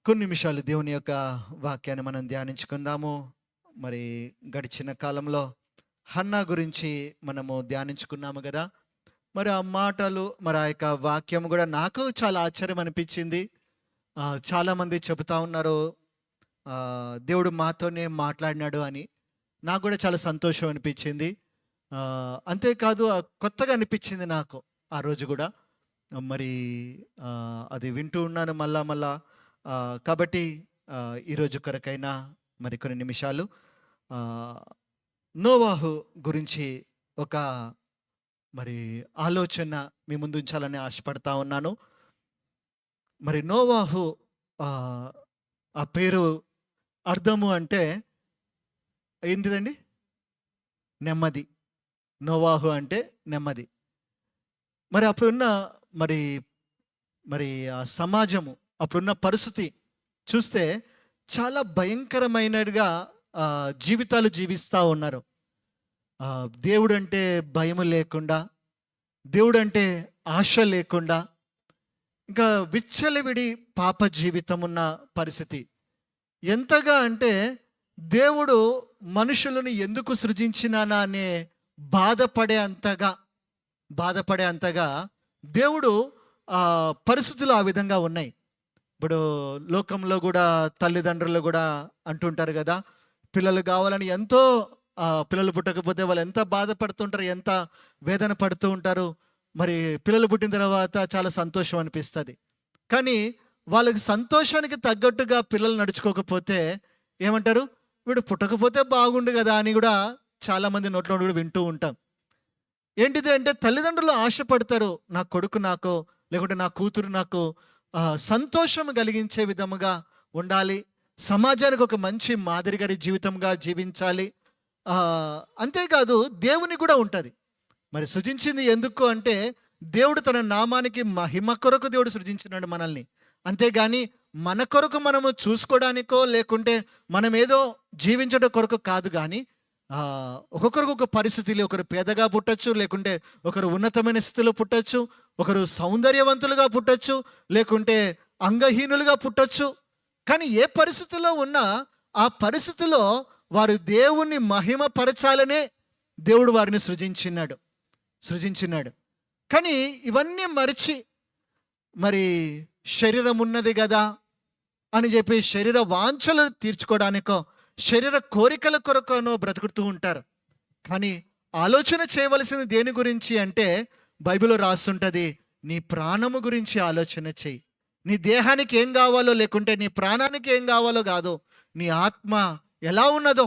కొన్ని నిమిషాలు దేవుని యొక్క వాక్యాన్ని మనం ధ్యానించుకుందాము. మరి గడిచిన కాలంలో హన్నా గురించి మనము ధ్యానించుకున్నాము కదా. మరి ఆ మాటలు, మరి ఆ యొక్క వాక్యం కూడా నాకు చాలా ఆశ్చర్యం అనిపించింది. చాలామంది చెబుతా ఉన్నారు దేవుడు మాతోనే మాట్లాడినాడు అని. నాకు కూడా చాలా సంతోషం అనిపించింది. అంతేకాదు కొత్తగా అనిపించింది నాకు ఆ రోజు కూడా. మరి అది వింటూ ఉన్నాను మళ్ళా. కాబట్టి ఈరోజు కొరకైనా మరి కొన్ని నిమిషాలు నోవాహు గురించి ఒక మరి ఆలోచన మీ ముందు ఉంచాలని ఆశపడతా ఉన్నాను. మరి నోవాహు ఆ పేరు అర్థము అంటే ఏంటిదండి? నెమ్మది. నోవాహు అంటే నెమ్మది. మరి అప్పుడున్న మరి మరి ఆ సమాజము, అప్పుడున్న పరిస్థితి చూస్తే చాలా భయంకరమైనదిగా జీవితాలు జీవిస్తూ ఉన్నారు. దేవుడంటే భయం లేకుండా, దేవుడంటే ఆశ లేకుండా, ఇంకా విచ్చలవిడి పాప జీవితం ఉన్న పరిస్థితి. ఎంతగా అంటే దేవుడు మనుషులను ఎందుకు సృజించినానా అనే బాధపడే అంతగా దేవుడు పరిస్థితులు ఆ విధంగా ఉన్నాయి. ఇప్పుడు లోకంలో కూడా తల్లిదండ్రులు కూడా అంటుంటారు కదా, పిల్లలు కావాలని ఎంతో పిల్లలు పుట్టకపోతే వాళ్ళు ఎంత బాధపడుతుంటారు, ఎంత వేదన పడుతూ ఉంటారు. మరి పిల్లలు పుట్టిన తర్వాత చాలా సంతోషం అనిపిస్తుంది. కానీ వాళ్ళకి సంతోషానికి తగ్గట్టుగా పిల్లలు నడుచుకోకపోతే ఏమంటారు? వీడు పుట్టకపోతే బాగుండు కదా అని కూడా చాలామంది నోట్లో కూడా వింటూ ఉంటాం. ఏంటిది అంటే తల్లిదండ్రులు ఆశపడతారు, నా కొడుకు నాకు, లేకుంటే నా కూతురు నాకు సంతోషం కలిగించే విధముగా ఉండాలి, సమాజానికి ఒక మంచి మాదిరిగారి జీవితంగా జీవించాలి. అంతేకాదు దేవుని కూడా ఉంటుంది. మరి సృజించింది ఎందుకు అంటే దేవుడు తన నామానికి మహిమ కొరకు దేవుడు సృజించినాడు మనల్ని. అంతేగాని మన కొరకు మనము చూసుకోవడానికో లేకుంటే మనం ఏదో జీవించడం కొరకు కాదు. కానీ ఒక్కొక్కరికి ఒక పరిస్థితులు, ఒకరు పేదగా పుట్టచ్చు, లేకుంటే ఒకరు ఉన్నతమైన స్థితిలో పుట్టచ్చు, ఒకరు సౌందర్యవంతులుగా పుట్టచ్చు, లేకుంటే అంగహీనులుగా పుట్టచ్చు. కానీ ఏ పరిస్థితిలో ఉన్నా ఆ పరిస్థితిలో వారు దేవుణ్ణి మహిమపరచాలనే దేవుడు వారిని సృజించినాడు. కానీ ఇవన్నీ మరిచి మరి శరీరం ఉన్నది కదా అని చెప్పి శరీర వాంఛలు తీర్చుకోవడానికో శరీర కోరికల కొరకునో బ్రతుకుతూ ఉంటారు. కానీ ఆలోచన చేయవలసింది దేని గురించి అంటే బైబిల్లో రాస్తుంటుంది, నీ ప్రాణము గురించి ఆలోచన చేయి. నీ దేహానికి ఏం కావాలో, లేకుంటే నీ ప్రాణానికి ఏం కావాలో కాదు, నీ ఆత్మ ఎలా ఉన్నదో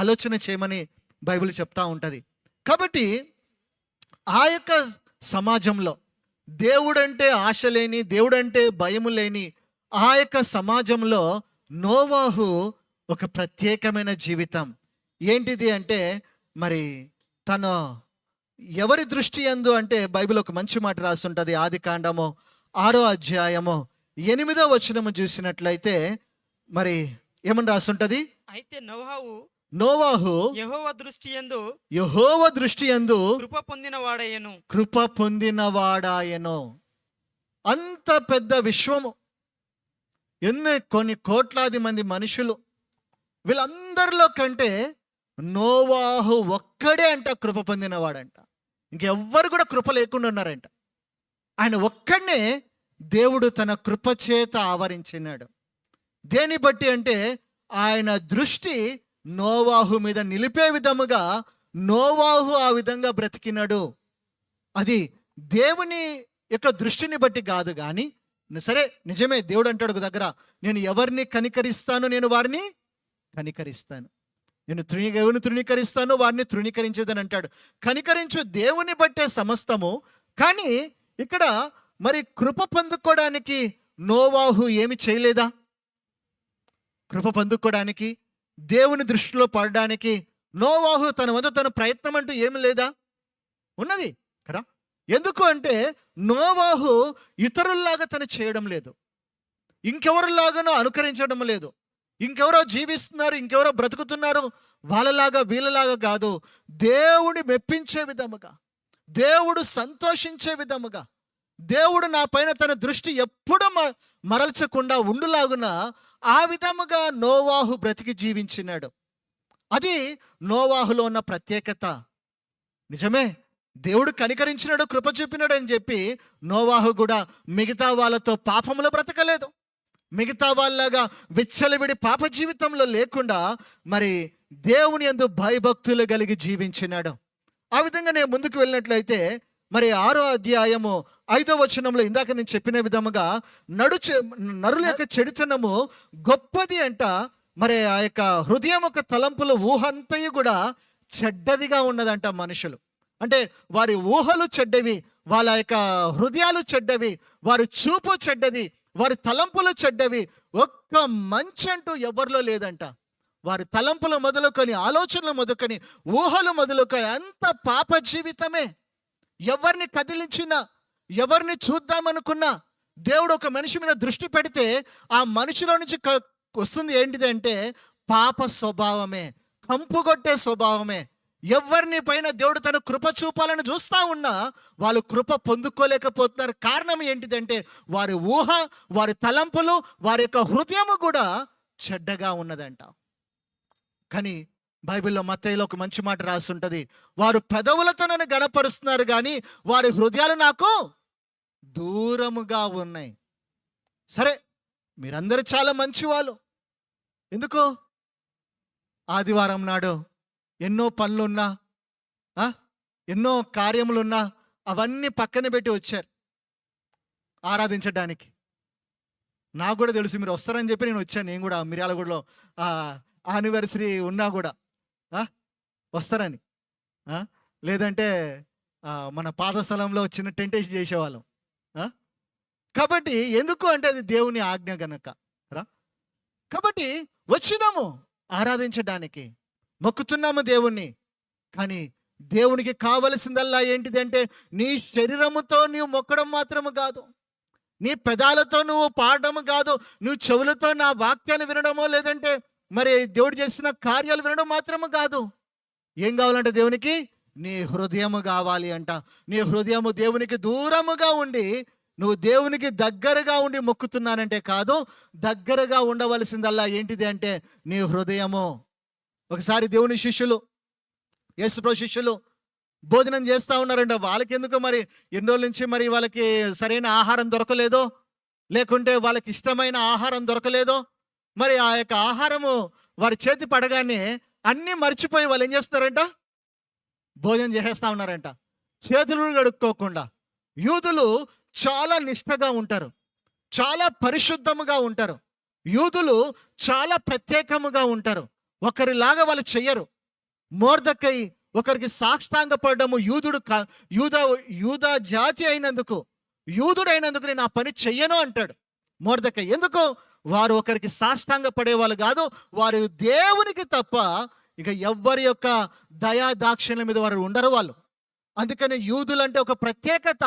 ఆలోచన చేయమని బైబిల్ చెప్తా ఉంటుంది. కాబట్టి ఆ యొక్క సమాజంలో దేవుడంటే ఆశ లేని, దేవుడంటే భయము లేని ఆ యొక్క సమాజంలో నోవాహు ఒక ప్రత్యేకమైన జీవితం. ఏంటిది అంటే మరి తను ఎవరి దృష్టి యందు అంటే బైబిల్ ఒక మంచి మాట రాస్తుంటుంది. ఆదికాండము 6వ అధ్యాయము 8వ వచనము చూసినట్లయితే మరి ఏమని రాస్తుంటది? అయితే నోవాహు యెహోవా దృష్టి యందు కృప పొందినవాడాయెను. అంత పెద్ద విశ్వము, కొన్ని కోట్లాది మంది మనుషులు, వీళ్ళందరిలో కంటే నోవాహు ఒక్కడే అంట కృప పొందినవాడంట. ఇంకెవ్వరు కూడా కృప లేకుండా ఉన్నారంట. ఆయన ఒక్కడనే దేవుడు తన కృప చేత ఆవరించినాడు. దేని బట్టి అంటే ఆయన దృష్టి నోవాహు మీద నిలిపే విధముగా నోవాహు ఆ విధంగా బ్రతికినాడు. అది దేవుని యొక్క దృష్టిని బట్టి కాదు. కానీ సరే, నిజమే, దేవుడు అంటాడు ఒక దగ్గర, నేను ఎవరిని కనికరిస్తాను, నేను వారిని కనికరిస్తాను, నేను ఎవరిని తృణీకరిస్తాను, వారిని తృణీకరించేదని అంటాడు. కనికరించు దేవుని బట్టే సమస్తము. కానీ ఇక్కడ మరి కృప పొందుకోవడానికి నోవాహు ఏమి చేయలేదా? కృప పొందుకోవడానికి, దేవుని దృష్టిలో పడడానికి నోవాహు తన వద్ద తన ప్రయత్నం అంటూ ఏమి లేదా? ఉన్నది కదా. ఎందుకు అంటే నోవాహు ఇతరుల్లాగా తను చేయడం లేదు, ఇంకెవరిలాగానో అనుకరించడం లేదు, ఇంకెవరో జీవిస్తున్నారు, ఇంకెవరో బ్రతుకుతున్నారు వాళ్ళలాగా వీళ్ళలాగా కాదు. దేవుడి మెప్పించే విధముగా, దేవుడు సంతోషించే విధముగా, దేవుడు నా పైన తన దృష్టి ఎప్పుడు మరల్చకుండా ఉండులాగున ఆ విధముగా నోవాహు బ్రతికి జీవించినాడు. అది నోవాహులో ఉన్న ప్రత్యేకత. నిజమే, దేవుడు కనికరించినాడు, కృప చూపినాడు అని చెప్పి నోవాహు కూడా మిగతా వాళ్ళతో పాపములో బ్రతకలేదు. మిగతా వాళ్ళలాగా విచ్చలవిడి పాప జీవితంలో లేకుండా మరి దేవుని యందు భయభక్తులు కలిగి జీవించినాడు. ఆ విధంగా నేను ముందుకు వెళ్ళినట్లయితే మరి 6వ అధ్యాయము 5వ వచనంలో ఇందాక నేను చెప్పిన విధముగా నరుల యొక్క చెడుతనము గొప్పది అంట. మరి ఆ యొక్క హృదయం యొక్క తలంపుల ఊహంతయు కూడా చెడ్డదిగా ఉన్నదంట. మనుషులు అంటే వారి ఊహలు చెడ్డవి, వాళ్ళ యొక్క హృదయాలు చెడ్డవి, వారి చూపు చెడ్డది, వారి తలంపులు చెడ్డవి. ఒక్క మంచి అంటూ ఎవరిలో లేదంట. వారి తలంపులు మొదలుకొని, ఆలోచనలు మొదలుకొని, ఊహలు మొదలుకొని అంత పాప జీవితమే. ఎవరిని కదిలించినా, ఎవరిని చూద్దామనుకున్నా, దేవుడు ఒక మనిషి మీద దృష్టి పెడితే ఆ మనిషిలో నుంచి వస్తుంది ఏంటిది అంటే పాప స్వభావమే, కంపుగొట్టే స్వభావమే. ఎవరిని పైన దేవుడు తన కృప చూపాలని చూస్తూ ఉన్నా వాళ్ళు కృప పొందుకోలేకపోతున్నారు. కారణం ఏంటిదంటే వారి ఊహ, వారి తలంపులు, వారి యొక్క హృదయము కూడా చెడ్డగా ఉన్నదంట. కానీ బైబిల్లో మత్తయిలో ఒక మంచి మాట రాసి ఉంటుంది, వారు పెదవులతో నన్ను గణపరుస్తున్నారు కానీ వారి హృదయాలు నాకు దూరముగా ఉన్నాయి. సరే, మీరందరూ చాలా మంచి వాళ్ళు. ఎందుకో ఆదివారం నాడు ఎన్నో పనులున్నా, ఎన్నో కార్యములున్నా అవన్నీ పక్కన పెట్టి వచ్చారు ఆరాధించడానికి. నాకు కూడా తెలుసు మీరు వస్తారని చెప్పి నేను వచ్చాను. నేను కూడా మిర్యాలగూడలో యానివర్సరీ ఉన్నా కూడా వస్తారని. లేదంటే మన పాత స్థలంలో చిన్న టెంటేషన్ చేసేవాళ్ళం. కాబట్టి ఎందుకు అంటే అది దేవుని ఆజ్ఞ గనక కాబట్టి వచ్చినాము ఆరాధించడానికి, మొక్కుతున్నాము దేవుణ్ణి. కానీ దేవునికి కావలసిందల్లా ఏంటిది అంటే నీ శరీరముతో నీవు మొక్కడం మాత్రము కాదు, నీ పెదాలతో నువ్వు పాడడం కాదు, నువ్వు చెవులతో నా వాక్యాన్ని వినడమో లేదంటే మరి దేవుడు చేసిన కార్యాలు వినడం మాత్రము కాదు. ఏం కావాలంటే దేవునికి నీ హృదయము కావాలి అంట. నీ హృదయము దేవునికి దూరముగా ఉండి నువ్వు దేవునికి దగ్గరగా ఉండి మొక్కుతున్నానంటే కాదు, దగ్గరగా ఉండవలసిందల్లా ఏంటిది అంటే నీ హృదయము. ఒకసారి దేవుని శిష్యులు, యేసుప్రభు శిష్యులు భోజనం చేస్తూ ఉన్నారంట. వాళ్ళకి ఎందుకు మరి ఎన్ని రోజుల నుంచి మరి వాళ్ళకి సరైన ఆహారం దొరకలేదో, లేకుంటే వాళ్ళకి ఇష్టమైన ఆహారం దొరకలేదో, మరి ఆ యొక్క ఆహారము వారి చేతి పడగానే అన్నీ మర్చిపోయి వాళ్ళు ఏం చేస్తారంట, భోజనం చేసేస్తూ ఉన్నారంట చేతులు కడుక్కోకుండా. యూదులు చాలా నిష్ఠగా ఉంటారు, చాలా పరిశుద్ధముగా ఉంటారు, యూదులు చాలా ప్రత్యేకముగా ఉంటారు. ఒకరిలాగా వాళ్ళు చెయ్యరు. మొర్దెకై ఒకరికి సాష్టాంగ పడడము యూదా జాతి అయినందుకు, యూదుడైనందుకు నేను ఆ పని చెయ్యను అంటాడు మొర్దెకై. ఎందుకు? వారు ఒకరికి సాష్టాంగ పడేవాళ్ళు కాదు, వారు దేవునికి తప్ప ఇక ఎవ్వరి యొక్క దయా దాక్షిణ్యం మీద వారు ఉండరు వాళ్ళు. అందుకని యూదులంటే ఒక ప్రత్యేకత.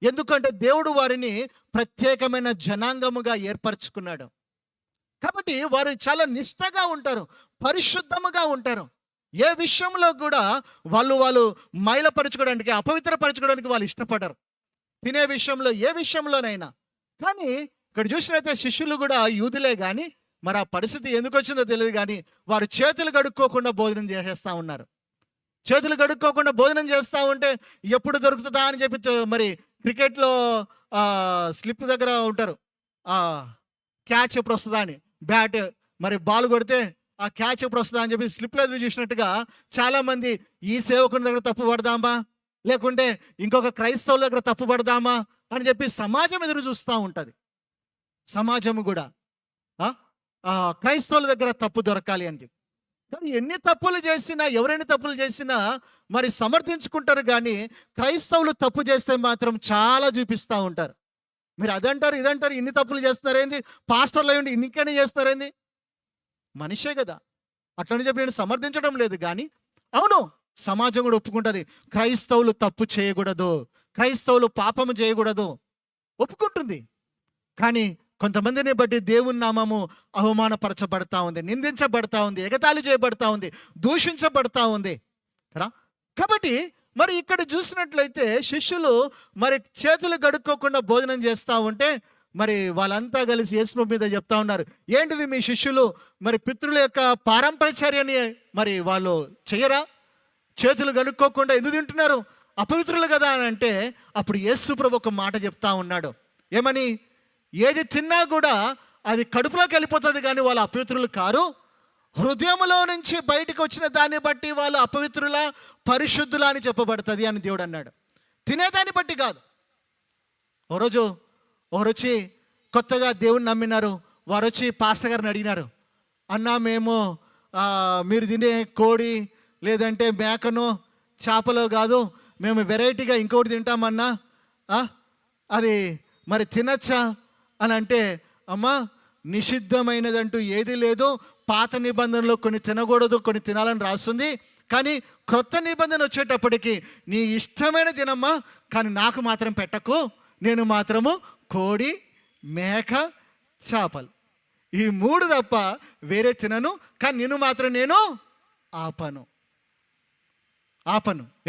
ఎందుకంటే దేవుడు వారిని ప్రత్యేకమైన జనాంగముగా ఏర్పరచుకున్నాడు. కాబట్టి వారు చాలా నిష్ఠగా ఉంటారు, పరిశుద్ధముగా ఉంటారు. ఏ విషయంలో కూడా వాళ్ళు మైలపరచుకోవడానికి, అపవిత్రపరచుకోవడానికి వాళ్ళు ఇష్టపడరు. తినే విషయంలో, ఏ విషయంలోనైనా. కానీ ఇక్కడ చూసినైతే శిష్యులు కూడా యూదులే కానీ మరి ఆ పరిస్థితి ఎందుకు వచ్చిందో తెలియదు కానీ వారు చేతులు కడుక్కోకుండా భోజనం చేసేస్తూ ఉన్నారు. చేతులు కడుక్కోకుండా భోజనం చేస్తూ ఉంటే ఎప్పుడు దొరుకుతుందా అని చెప్పి మరి క్రికెట్లో స్లిప్ దగ్గర ఉంటారు, క్యాచ్ ఎప్పుడు వస్తుందా అని, బ్యాట్ మరి బాల్ కొడితే ఆ క్యాచ్ ఎప్పుడు వస్తుందా అని చెప్పి స్లిప్లో ఎదురు చూసినట్టుగా చాలామంది ఈ సేవకుని దగ్గర తప్పు పడదామా, లేకుంటే ఇంకొక క్రైస్తవుల దగ్గర తప్పు పడదామా అని చెప్పి సమాజం ఎదురు చూస్తూ ఉంటుంది. సమాజము కూడా క్రైస్తవుల దగ్గర తప్పు దొరకాలి అని చెప్పి. కానీ ఎన్ని తప్పులు చేసినా, ఎవరెన్ని తప్పులు చేసినా మరి సమర్థించుకుంటారు. కానీ క్రైస్తవులు తప్పు చేస్తే మాత్రం చాలా చూపిస్తూ ఉంటారు. మీరు అదంటారు ఇదంటారు, ఇన్ని తప్పులు చేస్తున్నారేంది, పాస్టర్లు అయ్యండి ఇన్నికనే చేస్తారేంది, మనిషే కదా. అట్లని చెప్పి నేను సమర్థించడం లేదు. కానీ అవును, సమాజం కూడా ఒప్పుకుంటుంది క్రైస్తవులు తప్పు చేయకూడదు, క్రైస్తవులు పాపము చేయకూడదు, ఒప్పుకుంటుంది. కానీ కొంతమందిని బట్టి దేవుని నామము అవమానపరచబడతా ఉంది, నిందించబడతా ఉంది, ఎగతాళి చేయబడతా ఉంది, దూషించబడతా ఉంది కదా. కాబట్టి మరి ఇక్కడ చూసినట్లయితే శిష్యులు మరి చేతులు కడుక్కోకుండా భోజనం చేస్తూ ఉంటే మరి వాళ్ళంతా కలిసి యేసు మీద చెప్తా ఉన్నారు, ఏంటిది మీ శిష్యులు మరి పితృల యొక్క పారంపర్యని మరి వాళ్ళు చెయ్యరా, చేతులు కడుక్కోకుండా ఎందుకు తింటున్నారు, అపవిత్రులు కదా అని అంటే, అప్పుడు యేసు ప్రభు ఒక మాట చెప్తా ఉన్నాడు, ఏమని, ఏది తిన్నా కూడా అది కడుపులోకి వెళ్ళిపోతుంది కానీ వాళ్ళు అపవిత్రులు కారు, హృదయంలో నుంచి బయటకు వచ్చిన దాన్ని బట్టి వాళ్ళు అపవిత్రుల పరిశుద్ధుల అని చెప్పబడుతుంది అని దేవుడు అన్నాడు. తినేదాన్ని బట్టి కాదు. ఒకరోజు ఒకరు వచ్చి కొత్తగా దేవుని నమ్మినారు. వారు వచ్చి పాస్టర్ గారిని అడిగినారు, అన్నా మేము మీరు తినే కోడి లేదంటే మేకను చేపలో కాదు, మేము వెరైటీగా ఇంకోటి తింటామన్నా, అది మరి తినచ్చా అని అంటే, అమ్మా నిషిద్ధమైనదంటూ ఏది లేదు, పాత నిబంధనలో కొన్ని తినకూడదు కొన్ని తినాలని రాస్తుంది, కానీ క్రొత్త నిబంధన వచ్చేటప్పటికి నీ ఇష్టమైన తినమ్మా, కానీ నాకు మాత్రం పెట్టకు, నేను మాత్రము కోడి మేక చేపలు ఈ 3 తప్ప వేరే తినను, కానీ నేను మాత్రం నేను ఆపను.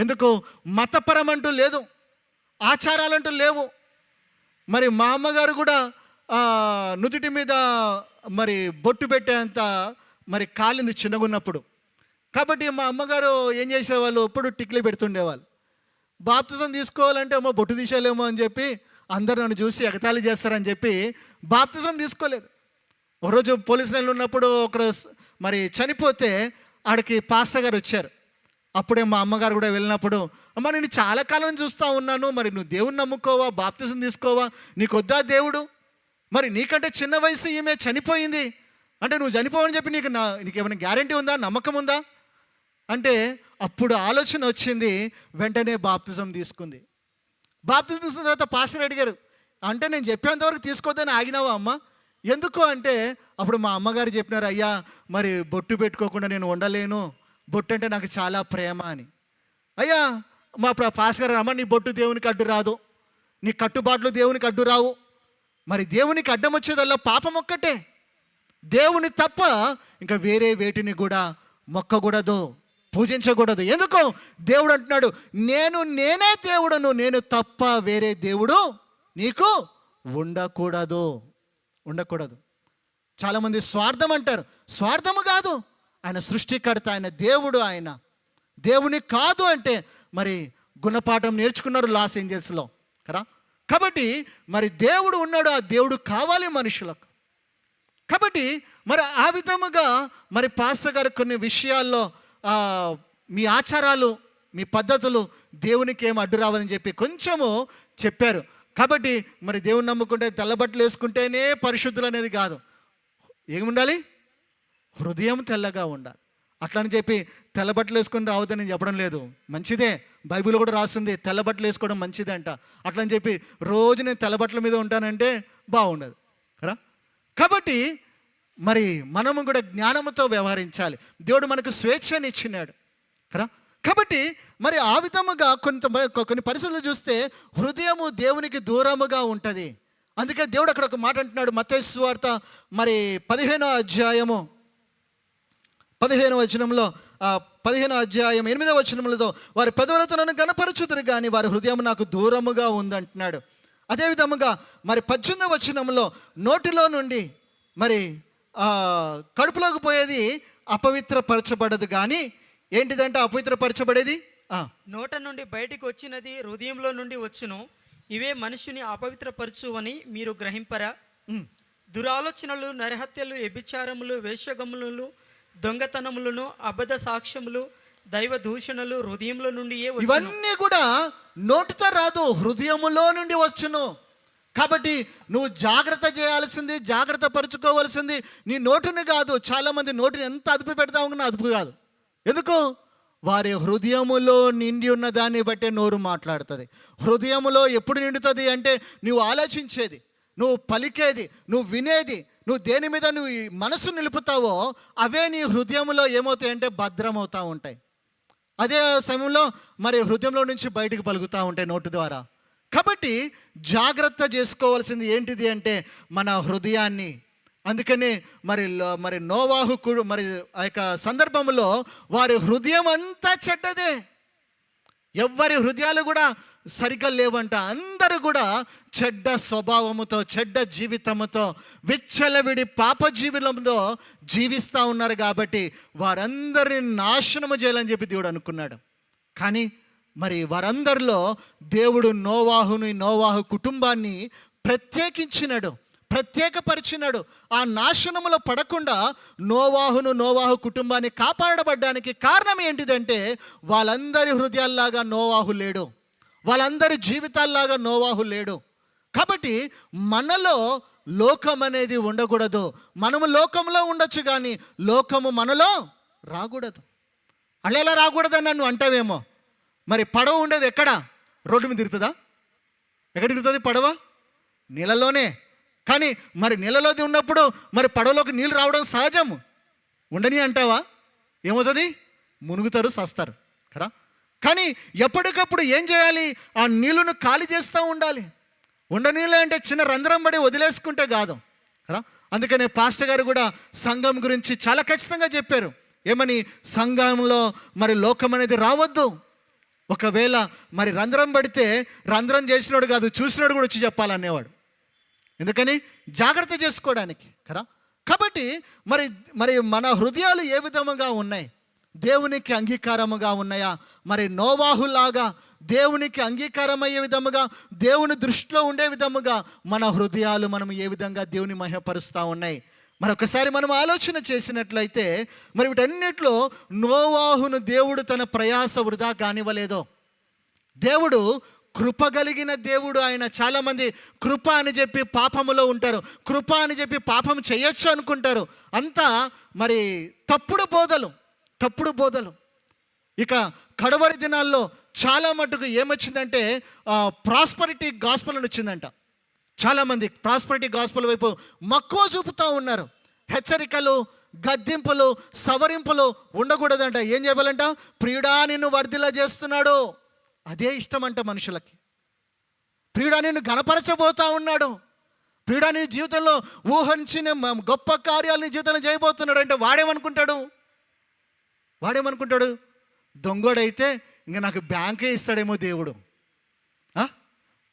ఎందుకు, మతపరం అంటూ లేదు, ఆచారాలంటూ లేవు. మరి మా అమ్మగారు కూడా నుదుటి మీద మరి బొట్టు పెట్టేంత మరి కాలింది చిన్నగున్నప్పుడు. కాబట్టి మా అమ్మగారు ఏం చేసేవాళ్ళు, ఎప్పుడు టిక్లీ పెడుతుండేవాళ్ళు. బాప్తిజం తీసుకోవాలంటే అమ్మో బొట్టు తీసేలేమో అని చెప్పి అందరూ నన్ను చూసి ఎగతాళి చేస్తారని చెప్పి బాప్తిజం తీసుకోలేదు. ఒకరోజు పోలీస్ లైన్లో ఉన్నప్పుడు ఒకరు మరి చనిపోతే ఆడికి పాస్టర్ గారు వచ్చారు. అప్పుడే మా అమ్మగారు కూడా వెళ్ళినప్పుడు, అమ్మ నేను చాలా కాలం చూస్తూ ఉన్నాను, మరి నువ్వు దేవుని నమ్ముకోవా, బాప్తిజం తీసుకోవా, నీకు వద్దా దేవుడు, మరి నీకంటే చిన్న వయసు ఈమె చనిపోయింది అంటే నువ్వు చనిపోవని చెప్పి నీకు ఏమైనా గ్యారంటీ ఉందా, నమ్మకం ఉందా అంటే, అప్పుడు ఆలోచన వచ్చింది, వెంటనే బాప్తిజం తీసుకుంది. బాప్తిజం తీసుకున్న తర్వాత పాస్టర్ అడిగారు, అంటే నేను చెప్పేంతవరకు తీసుకోవద్దని ఆగినావా అమ్మ, ఎందుకు అంటే, అప్పుడు మా అమ్మగారు చెప్పినారు, అయ్యా మరి బొట్టు పెట్టుకోకుండా నేను ఉండలేను, బొట్టు అంటే నాకు చాలా ప్రేమ అని. అయ్యా మా పాస్టర్ గారు, అమ్మ నీ బొట్టు దేవునికి అడ్డు రాదు, నీ కట్టుబాట్లు దేవునికి అడ్డు రావు, మరి దేవునికి అడ్డం వచ్చేదల్లా పాపం ఒక్కటే, దేవుని తప్ప ఇంకా వేరే వేటిని కూడా మొక్కకూడదు, పూజించకూడదు. ఎందుకు, దేవుడు అంటున్నాడు, నేనే దేవుడను, నేను తప్ప వేరే దేవుడు నీకు ఉండకూడదు. చాలామంది స్వార్థం అంటారు, స్వార్థము కాదు, ఆయన సృష్టికర్త, ఆయన దేవుడు, ఆయన దేవుని కాదు అంటే మరి గుణపాఠం నేర్చుకున్నారు లాస్ ఏంజల్స్లో కదా. కాబట్టి మరి దేవుడు ఉన్నాడు, ఆ దేవుడు కావాలి మనుషులకు. కాబట్టి మరి ఆ విధముగా మరి పాస్టర్ గారు కొన్ని విషయాల్లో మీ ఆచారాలు మీ పద్ధతులు దేవునికి ఏం అడ్డు రావాలని చెప్పి కొంచెము చెప్పారు. కాబట్టి మరి దేవుని నమ్ముకుంటే తెల్లబట్టలు వేసుకుంటేనే పరిశుద్ధులు అనేది కాదు, ఏముండాలి, హృదయం తెల్లగా ఉండాలి. అట్లా అని చెప్పి తెల్లబట్టలు వేసుకొని రావద్దని చెప్పడం లేదు, మంచిదే, బైబిల్ కూడా రాస్తుంది తెల్లబట్టలు వేసుకోవడం మంచిదే అంట. అట్లా అని చెప్పి రోజు నేను తెల్లబట్టల మీద ఉంటానంటే బాగుండదు కదా. కాబట్టి మరి మనము కూడా జ్ఞానముతో వ్యవహరించాలి, దేవుడు మనకు స్వేచ్ఛనిచ్చినాడు కదా. కాబట్టి మరి ఆ విధముగా కొన్ని పరిస్థితులు చూస్తే హృదయము దేవునికి దూరముగా ఉంటుంది. అందుకే దేవుడు అక్కడ ఒక మాట అంటున్నాడు, మత్తయి సువార్త మరి 15వ అధ్యాయం 8వ వచనంలో, వారి పెదవులతో నన్ను గణపరచుదురు కానీ వారి హృదయం నాకు దూరముగా ఉందంటున్నాడు. అదేవిధముగా మరి 18వ వచనంలో, నోటిలో నుండి మరి కడుపులోకి పోయేది అపవిత్రపరచబడదు కానీ, ఏంటిదంటే అపవిత్రపరచబడేది నోట నుండి బయటికి వచ్చినది హృదయంలో నుండి వచ్చును, ఇవే మనుషుని అపవిత్రపరచువని మీరు గ్రహింపరా. దురాలోచనలు, నరహత్యలు, వ్యభిచారములు, వేశ్యగములు, దొంగతనములను, అబద్ధ సాక్ష్యములు, దైవ దూషణలు హృదయంలో నుండి ఇవన్నీ కూడా నోటితో రాదు, హృదయములో నుండి వచ్చును. కాబట్టి నువ్వు జాగ్రత్త చేయాల్సింది, జాగ్రత్త పరుచుకోవాల్సింది నీ నోటిని కాదు. చాలామంది నోటిని ఎంత అదుపు పెడతా ఉన్నా అదుపు కాదు. ఎందుకు, వారి హృదయములో నిండి ఉన్న దాన్ని బట్టే నోరు మాట్లాడుతుంది. హృదయములో ఎప్పుడు నిండుతుంది అంటే, నువ్వు ఆలోచించేది, నువ్వు పలికేది, నువ్వు వినేది, నువ్వు దేని మీద నువ్వు మనసు నిలుపుతావో అవే నీ హృదయంలో ఏమవుతాయంటే భద్రమవుతూ ఉంటాయి. అదే సమయంలో మరి హృదయంలో నుంచి బయటకు పలుకుతూ ఉంటాయి నోటి ద్వారా. కాబట్టి జాగ్రత్త చేసుకోవాల్సింది ఏంటిది అంటే మన హృదయాన్ని. అందుకని మరి నోవాహు మరి ఆ యొక్క సందర్భంలో వారి హృదయం అంతా చెడ్డదే. ఎవ్వరి హృదయాలు కూడా సరిగ్గా లేవంట. అందరూ కూడా చెడ్డ స్వభావముతో, చెడ్డ జీవితముతో, విచ్చలవిడి పాప జీవితంతో జీవిస్తూ ఉన్నారు. కాబట్టి వారందరిని నాశనము చేయాలని చెప్పి దేవుడు అనుకున్నాడు. కానీ మరి వారందరిలో దేవుడు నోవాహు కుటుంబాన్ని ప్రత్యేకపరిచినాడు. ఆ నాశనములో పడకుండా నోవాహు కుటుంబాన్ని కాపాడబడ్డానికి కారణం ఏంటిదంటే, వాళ్ళందరి హృదయాల్లాగా నోవాహు లేడు, వాళ్ళందరి జీవితాల్లాగా నోవాహు లేడు. కాబట్టి మనలో లోకం అనేది ఉండకూడదు. మనము లోకంలో ఉండొచ్చు, కానీ లోకము మనలో రాకూడదు. అలా రాకూడదని నన్ను అంటావేమో. మరి పడవ ఉండేది ఎక్కడ? రోడ్డు మీద తిరుగుతుందా? ఎక్కడ తిరుగుతుంది పడవ? నీళ్ళలోనే. కానీ మరి నీళ్ళలోది ఉన్నప్పుడు మరి పడవలోకి నీళ్ళు రావడం సహజం. ఉండని అంటావా? ఏమవుతుంది? మునుగుతారు, సస్తారు కదా. కానీ ఎప్పటికప్పుడు ఏం చేయాలి? ఆ నీళ్ళను ఖాళీ చేస్తూ ఉండాలి. ఉండనీళ్ళు అంటే చిన్న రంధ్రం పడి వదిలేసుకుంటే కాదు కదా. అందుకనే పాస్టర్ గారు కూడా సంఘం గురించి చాలా ఖచ్చితంగా చెప్పారు. ఏమని? సంఘంలో మరి లోకం అనేది రావద్దు. ఒకవేళ మరి రంధ్రం పడితే రంధ్రం చేసినాడు కాదు, చూసినాడు కూడా వచ్చి చెప్పాలనేవాడు. ఎందుకని? జాగ్రత్త చేసుకోవడానికి కదా. కాబట్టి మరి మన హృదయాలు ఏ విధముగా ఉన్నాయి? దేవునికి అంగీకారముగా ఉన్నాయా? మరి నోవాహులాగా దేవునికి అంగీకారమయ్యే విధముగా, దేవుని దృష్టిలో ఉండే విధముగా మన హృదయాలు మనం ఏ విధంగా దేవుని మహిమపరుస్తూ ఉన్నాయి? మరొకసారి మనం ఆలోచన చేసినట్లయితే, మరి వీటన్నిటిలో నోవాహును దేవుడు తన ప్రయాస వృధా కానివ్వలేదు. దేవుడు కృప కలిగిన దేవుడు ఆయన. చాలామంది కృప అని చెప్పి పాపములో ఉంటారు, కృప అని చెప్పి పాపం చేయొచ్చు అనుకుంటారు. అంతా మరి తప్పుడు బోధలు. ఇక కడవరి దినాల్లో చాలా మటుకు ఏమొచ్చిందంటే ప్రాస్పరిటీ గాస్పెల్ అని వచ్చిందంట. చాలామంది ప్రాస్పరిటీ గాస్పెల్ వైపు మక్కువ చూపుతూ ఉన్నారు. హెచ్చరికలు, గద్దింపులు, సవరింపులు ఉండకూడదంట. ఏం చేయాలంట? ప్రియుడా నిన్ను వర్ధిల్ల చేస్తున్నాడు, అదే ఇష్టం అంట మనుషులకి. ప్రియుడా నిన్ను గణపరచబోతా ఉన్నాడు, ప్రియుడా నీ జీవితంలో ఊహించిన గొప్ప కార్యాలు నీ జీవితంలో చేయబోతున్నాడు అంటే వాడేమనుకుంటాడు? దొంగోడైతే ఇంకా నాకు బ్యాంకే ఇస్తాడేమో దేవుడు.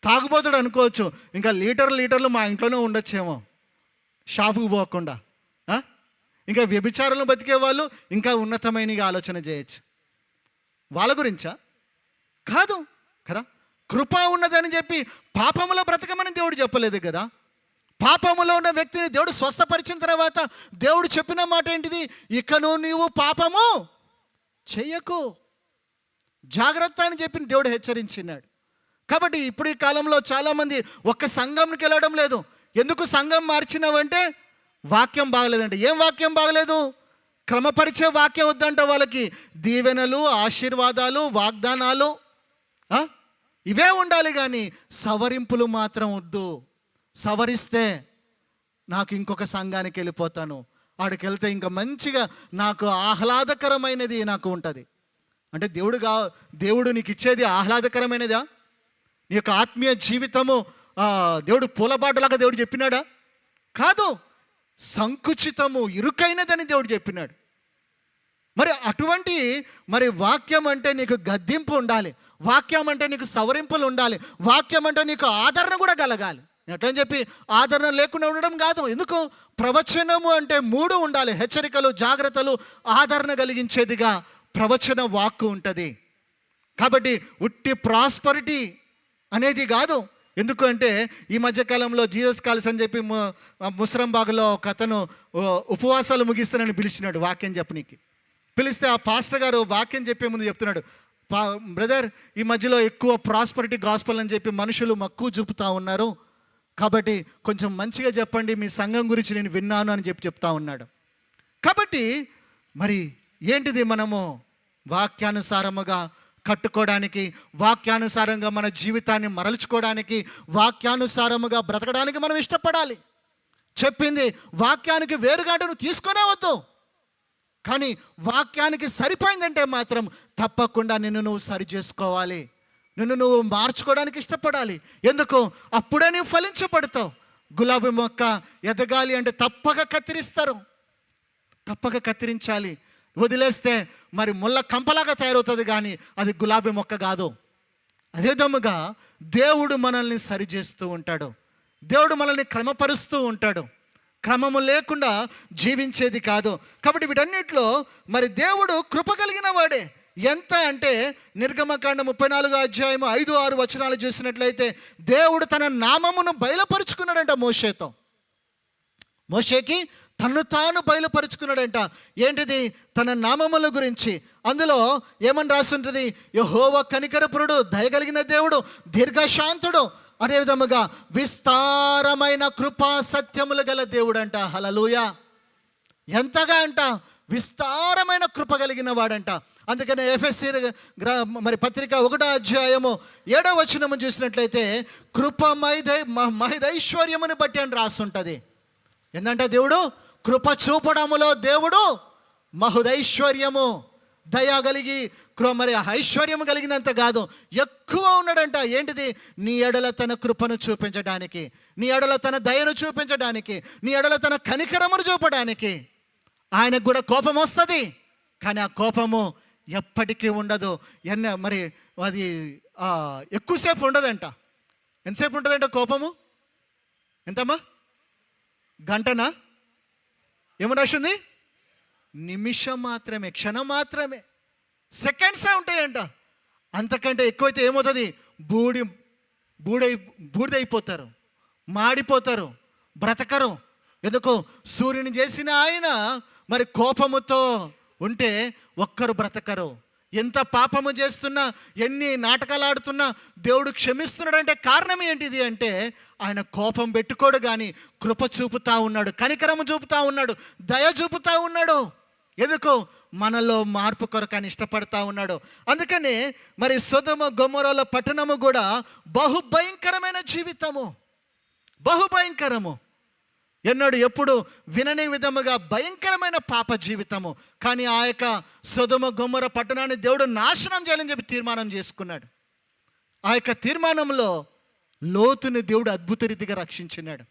తాగుబోతాడు అనుకోవచ్చు, ఇంకా లీటర్లు మా ఇంట్లోనే ఉండొచ్చేమో షాపుకు పోకుండా. ఇంకా వ్యభిచారంలో బతికే వాళ్ళు ఇంకా ఉన్నతమైన ఆలోచన చేయొచ్చు. వాళ్ళ గురించా? కాదు కదా. కృప ఉన్నదని చెప్పి పాపములో బ్రతకమని దేవుడు చెప్పలేదు కదా. పాపములో ఉన్న వ్యక్తిని దేవుడు స్వస్థపరిచిన తర్వాత దేవుడు చెప్పిన మాట ఏంటిది? ఇకను నీవు పాపము చెయ్యకు, జాగ్రత్త అని చెప్పి దేవుడు హెచ్చరించినాడు. కాబట్టి ఇప్పుడు ఈ కాలంలో చాలామంది ఒక్క సంఘంకి వెళ్ళడం లేదు. ఎందుకు సంఘం మార్చినావంటే వాక్యం బాగలేదంట. ఏం వాక్యం బాగలేదు? క్రమపరిచే వాక్యం వద్దంట వాళ్ళకి. దీవెనలు, ఆశీర్వాదాలు, వాగ్దానాలు ఇవే ఉండాలి, కానీ సవరింపులు మాత్రం వద్దు. సవరిస్తే నాకు ఇంకొక సంఘానికి వెళ్ళిపోతాను, ఆడికి వెళ్తే ఇంకా మంచిగా నాకు ఆహ్లాదకరమైనది నాకు ఉంటుంది అంటే దేవుడు నీకు ఇచ్చేది ఆహ్లాదకరమైనదా? నీ యొక్క ఆత్మీయ జీవితము దేవుడు పూలబాటలాగా దేవుడు చెప్పినాడా? కాదు, సంకుచితము, ఇరుకైనదని దేవుడు చెప్పినాడు. మరి అటువంటి వాక్యం అంటే నీకు గద్దింపు ఉండాలి, వాక్యం అంటే నీకు సవరింపులు ఉండాలి, వాక్యం అంటే నీకు ఆదరణ కూడా కలగాలి. ఎట్లని చెప్పి ఆదరణ లేకుండా ఉండడం కాదు. ఎందుకు? ప్రవచనము అంటే 3 ఉండాలి: హెచ్చరికలు, జాగ్రత్తలు, ఆదరణ కలిగించేదిగా ప్రవచన వాక్కు ఉంటుంది. కాబట్టి ఉట్టి ప్రాస్పరిటీ అనేది కాదు. ఎందుకు అంటే ఈ మధ్యకాలంలో జీసస్ కాల్స్ అని చెప్పి ముసరంబాగ్లో ఒక అతను ఉపవాసాలు ముగిస్తానని పిలిచినాడు వాక్యం చెప్పనీకి. పిలిస్తే ఆ పాస్టర్ గారు వాక్యం చెప్పే ముందు చెప్తున్నాడు, బ్రదర్ ఈ మధ్యలో ఎక్కువ ప్రాస్పరిటీ గాస్పెల్ అని చెప్పి మనుషులు మక్కువ చూపుతూ ఉన్నారు, కాబట్టి కొంచెం మంచిగా చెప్పండి, మీ సంఘం గురించి నేను విన్నాను అని చెప్తా ఉన్నాడు. కాబట్టి మరి ఏంటిది? మనము వాక్యానుసారముగా కట్టుకోవడానికి, వాక్యానుసారంగా మన జీవితాన్ని మరల్చుకోవడానికి, వాక్యానుసారముగా బ్రతకడానికి మనం ఇష్టపడాలి. చెప్పింది వాక్యానికి వేరుగా అంటే నువ్వు తీసుకునే వద్దు, కానీ వాక్యానికి సరిపోయిందంటే మాత్రం తప్పకుండా నిన్ను నువ్వు సరి చేసుకోవాలి, నిన్ను నువ్వు మార్చుకోవడానికి ఇష్టపడాలి. ఎందుకు? అప్పుడే నువ్వు ఫలించబడతావు. గులాబీ మొక్క ఎదగాలి అంటే తప్పక కత్తిరిస్తారు, తప్పక కత్తిరించాలి. వదిలేస్తే మరి ముళ్ళ కంపలాగా తయారవుతుంది, కానీ అది గులాబీ మొక్క కాదు. అదే విధముగా దేవుడు మనల్ని సరిచేస్తూ ఉంటాడు, దేవుడు మనల్ని క్రమపరుస్తూ ఉంటాడు. క్రమము లేకుండా జీవించేది కాదు. కాబట్టి వీటన్నిటిలో మరి దేవుడు కృప కలిగిన వాడే. ఎంత అంటే నిర్గమకాండ 34 అధ్యాయము 5-6 వచనాలు చూసినట్లయితే దేవుడు తన నామమును బయలుపరుచుకున్నాడంట మోషేతో. మోషేకి తను తాను బయలుపరుచుకున్నాడంట. ఏంటిది? తన నామముల గురించి. అందులో ఏమని రాసి ఉంటుంది? యెహోవా కనికరపురుడు, దయగలిగిన దేవుడు, దీర్ఘశాంతుడు, అదేవిధముగా విస్తారమైన కృపా సత్యములు గల దేవుడు అంట. హల్లెలూయా! ఎంతగా అంట? విస్తారమైన కృప కలిగిన వాడంట. అందుకనే ఎఫెసీ మరి పత్రిక 1 అధ్యాయము 7వ వచనము చూసినట్లయితే కృప మహిదైశ్వర్యముని బట్టి అని రాసి ఉంటుంది. ఏంటంటే దేవుడు కృప చూపడములో దేవుడు మహుదైశ్వర్యము, దయ కలిగి మరి ఐశ్వర్యము కలిగినంత కాదు, ఎక్కువ ఉన్నాడంట. ఏంటిది? నీ ఎడల తన కృపను చూపించడానికి, నీ ఎడల తన దయను చూపించడానికి, నీ ఎడల తన కనికరమును చూపడానికి. ఆయనకు కూడా కోపం వస్తుంది, కానీ ఆ కోపము ఎప్పటికీ ఉండదు. మరి అది ఎక్కువసేపు ఉండదంట. ఎంతసేపు ఉంటుందంట కోపము? ఎంతమ్మా? గంటనా? ఏమని రాసింది? నిమిషం మాత్రమే, క్షణం మాత్రమే, సెకండ్సే ఉంటాయంట. అంతకంటే ఎక్కువైతే ఏమవుతుంది? బూడిదైపోతారు, మాడిపోతారు, బ్రతకరు. ఎందుకు? సూర్యుని చేసిన ఆయన మరి కోపముతో ఉంటే ఒక్కరు బ్రతకరు. ఎంత పాపము చేస్తున్నా, ఎన్ని నాటకాలు ఆడుతున్నా దేవుడు క్షమిస్తున్నాడంటే కారణం ఏంటిది అంటే ఆయన కోపం పెట్టుకోడు, కానీ కృప చూపుతా ఉన్నాడు, కనికరము చూపుతా ఉన్నాడు, దయ చూపుతా ఉన్నాడు. ఎందుకు? మనలో మార్పు కొరకు ఆయన ఇష్టపడతా ఉన్నాడు. అందుకని మరి సొదొమ గొమొర్రాల పట్టణము కూడా బహుభయంకరమైన జీవితము, బహుభయంకరము. ఎన్నడూ ఎప్పుడు వినని విధముగా భయంకరమైన పాప జీవితము. కానీ ఆ యొక్క సొదొమ గొమొర్రా పట్టణాన్ని దేవుడు నాశనం చేయాలని చెప్పి తీర్మానం చేసుకున్నాడు. ఆ యొక్క తీర్మానంలో లోతుని దేవుడు అద్భుత రీతిగా రక్షించినాడు.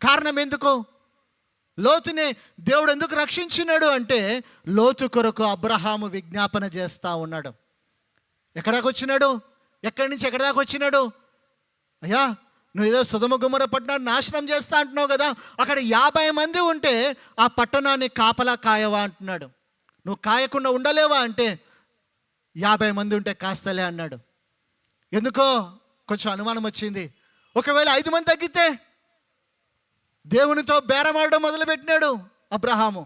కారణం ఎందుకు? లోతుని దేవుడు ఎందుకు రక్షించినాడు అంటే లోతు కొరకు అబ్రహాము విజ్ఞాపన చేస్తూ ఉన్నాడు. ఎక్కడికి వచ్చినాడు? ఎక్కడి నుంచి ఎక్కడి దాకా వచ్చినాడు? అయ్యా, నువ్వు ఏదో సొదొమ గొమొర్రా పట్టణాన్ని నాశనం చేస్తా అంటున్నావు కదా, అక్కడ 50 మంది ఉంటే ఆ పట్టణాన్ని కాపలా కాయవా అంటున్నాడు. నువ్వు కాయకుండా ఉండలేవా అంటే 50 మంది ఉంటే కాస్తలే అన్నాడు. ఎందుకో కొంచెం అనుమానం వచ్చింది. ఒకవేళ 5 మంది తగ్గితే దేవునితో బేరమాడడం మొదలుపెట్టినాడు అబ్రహాము.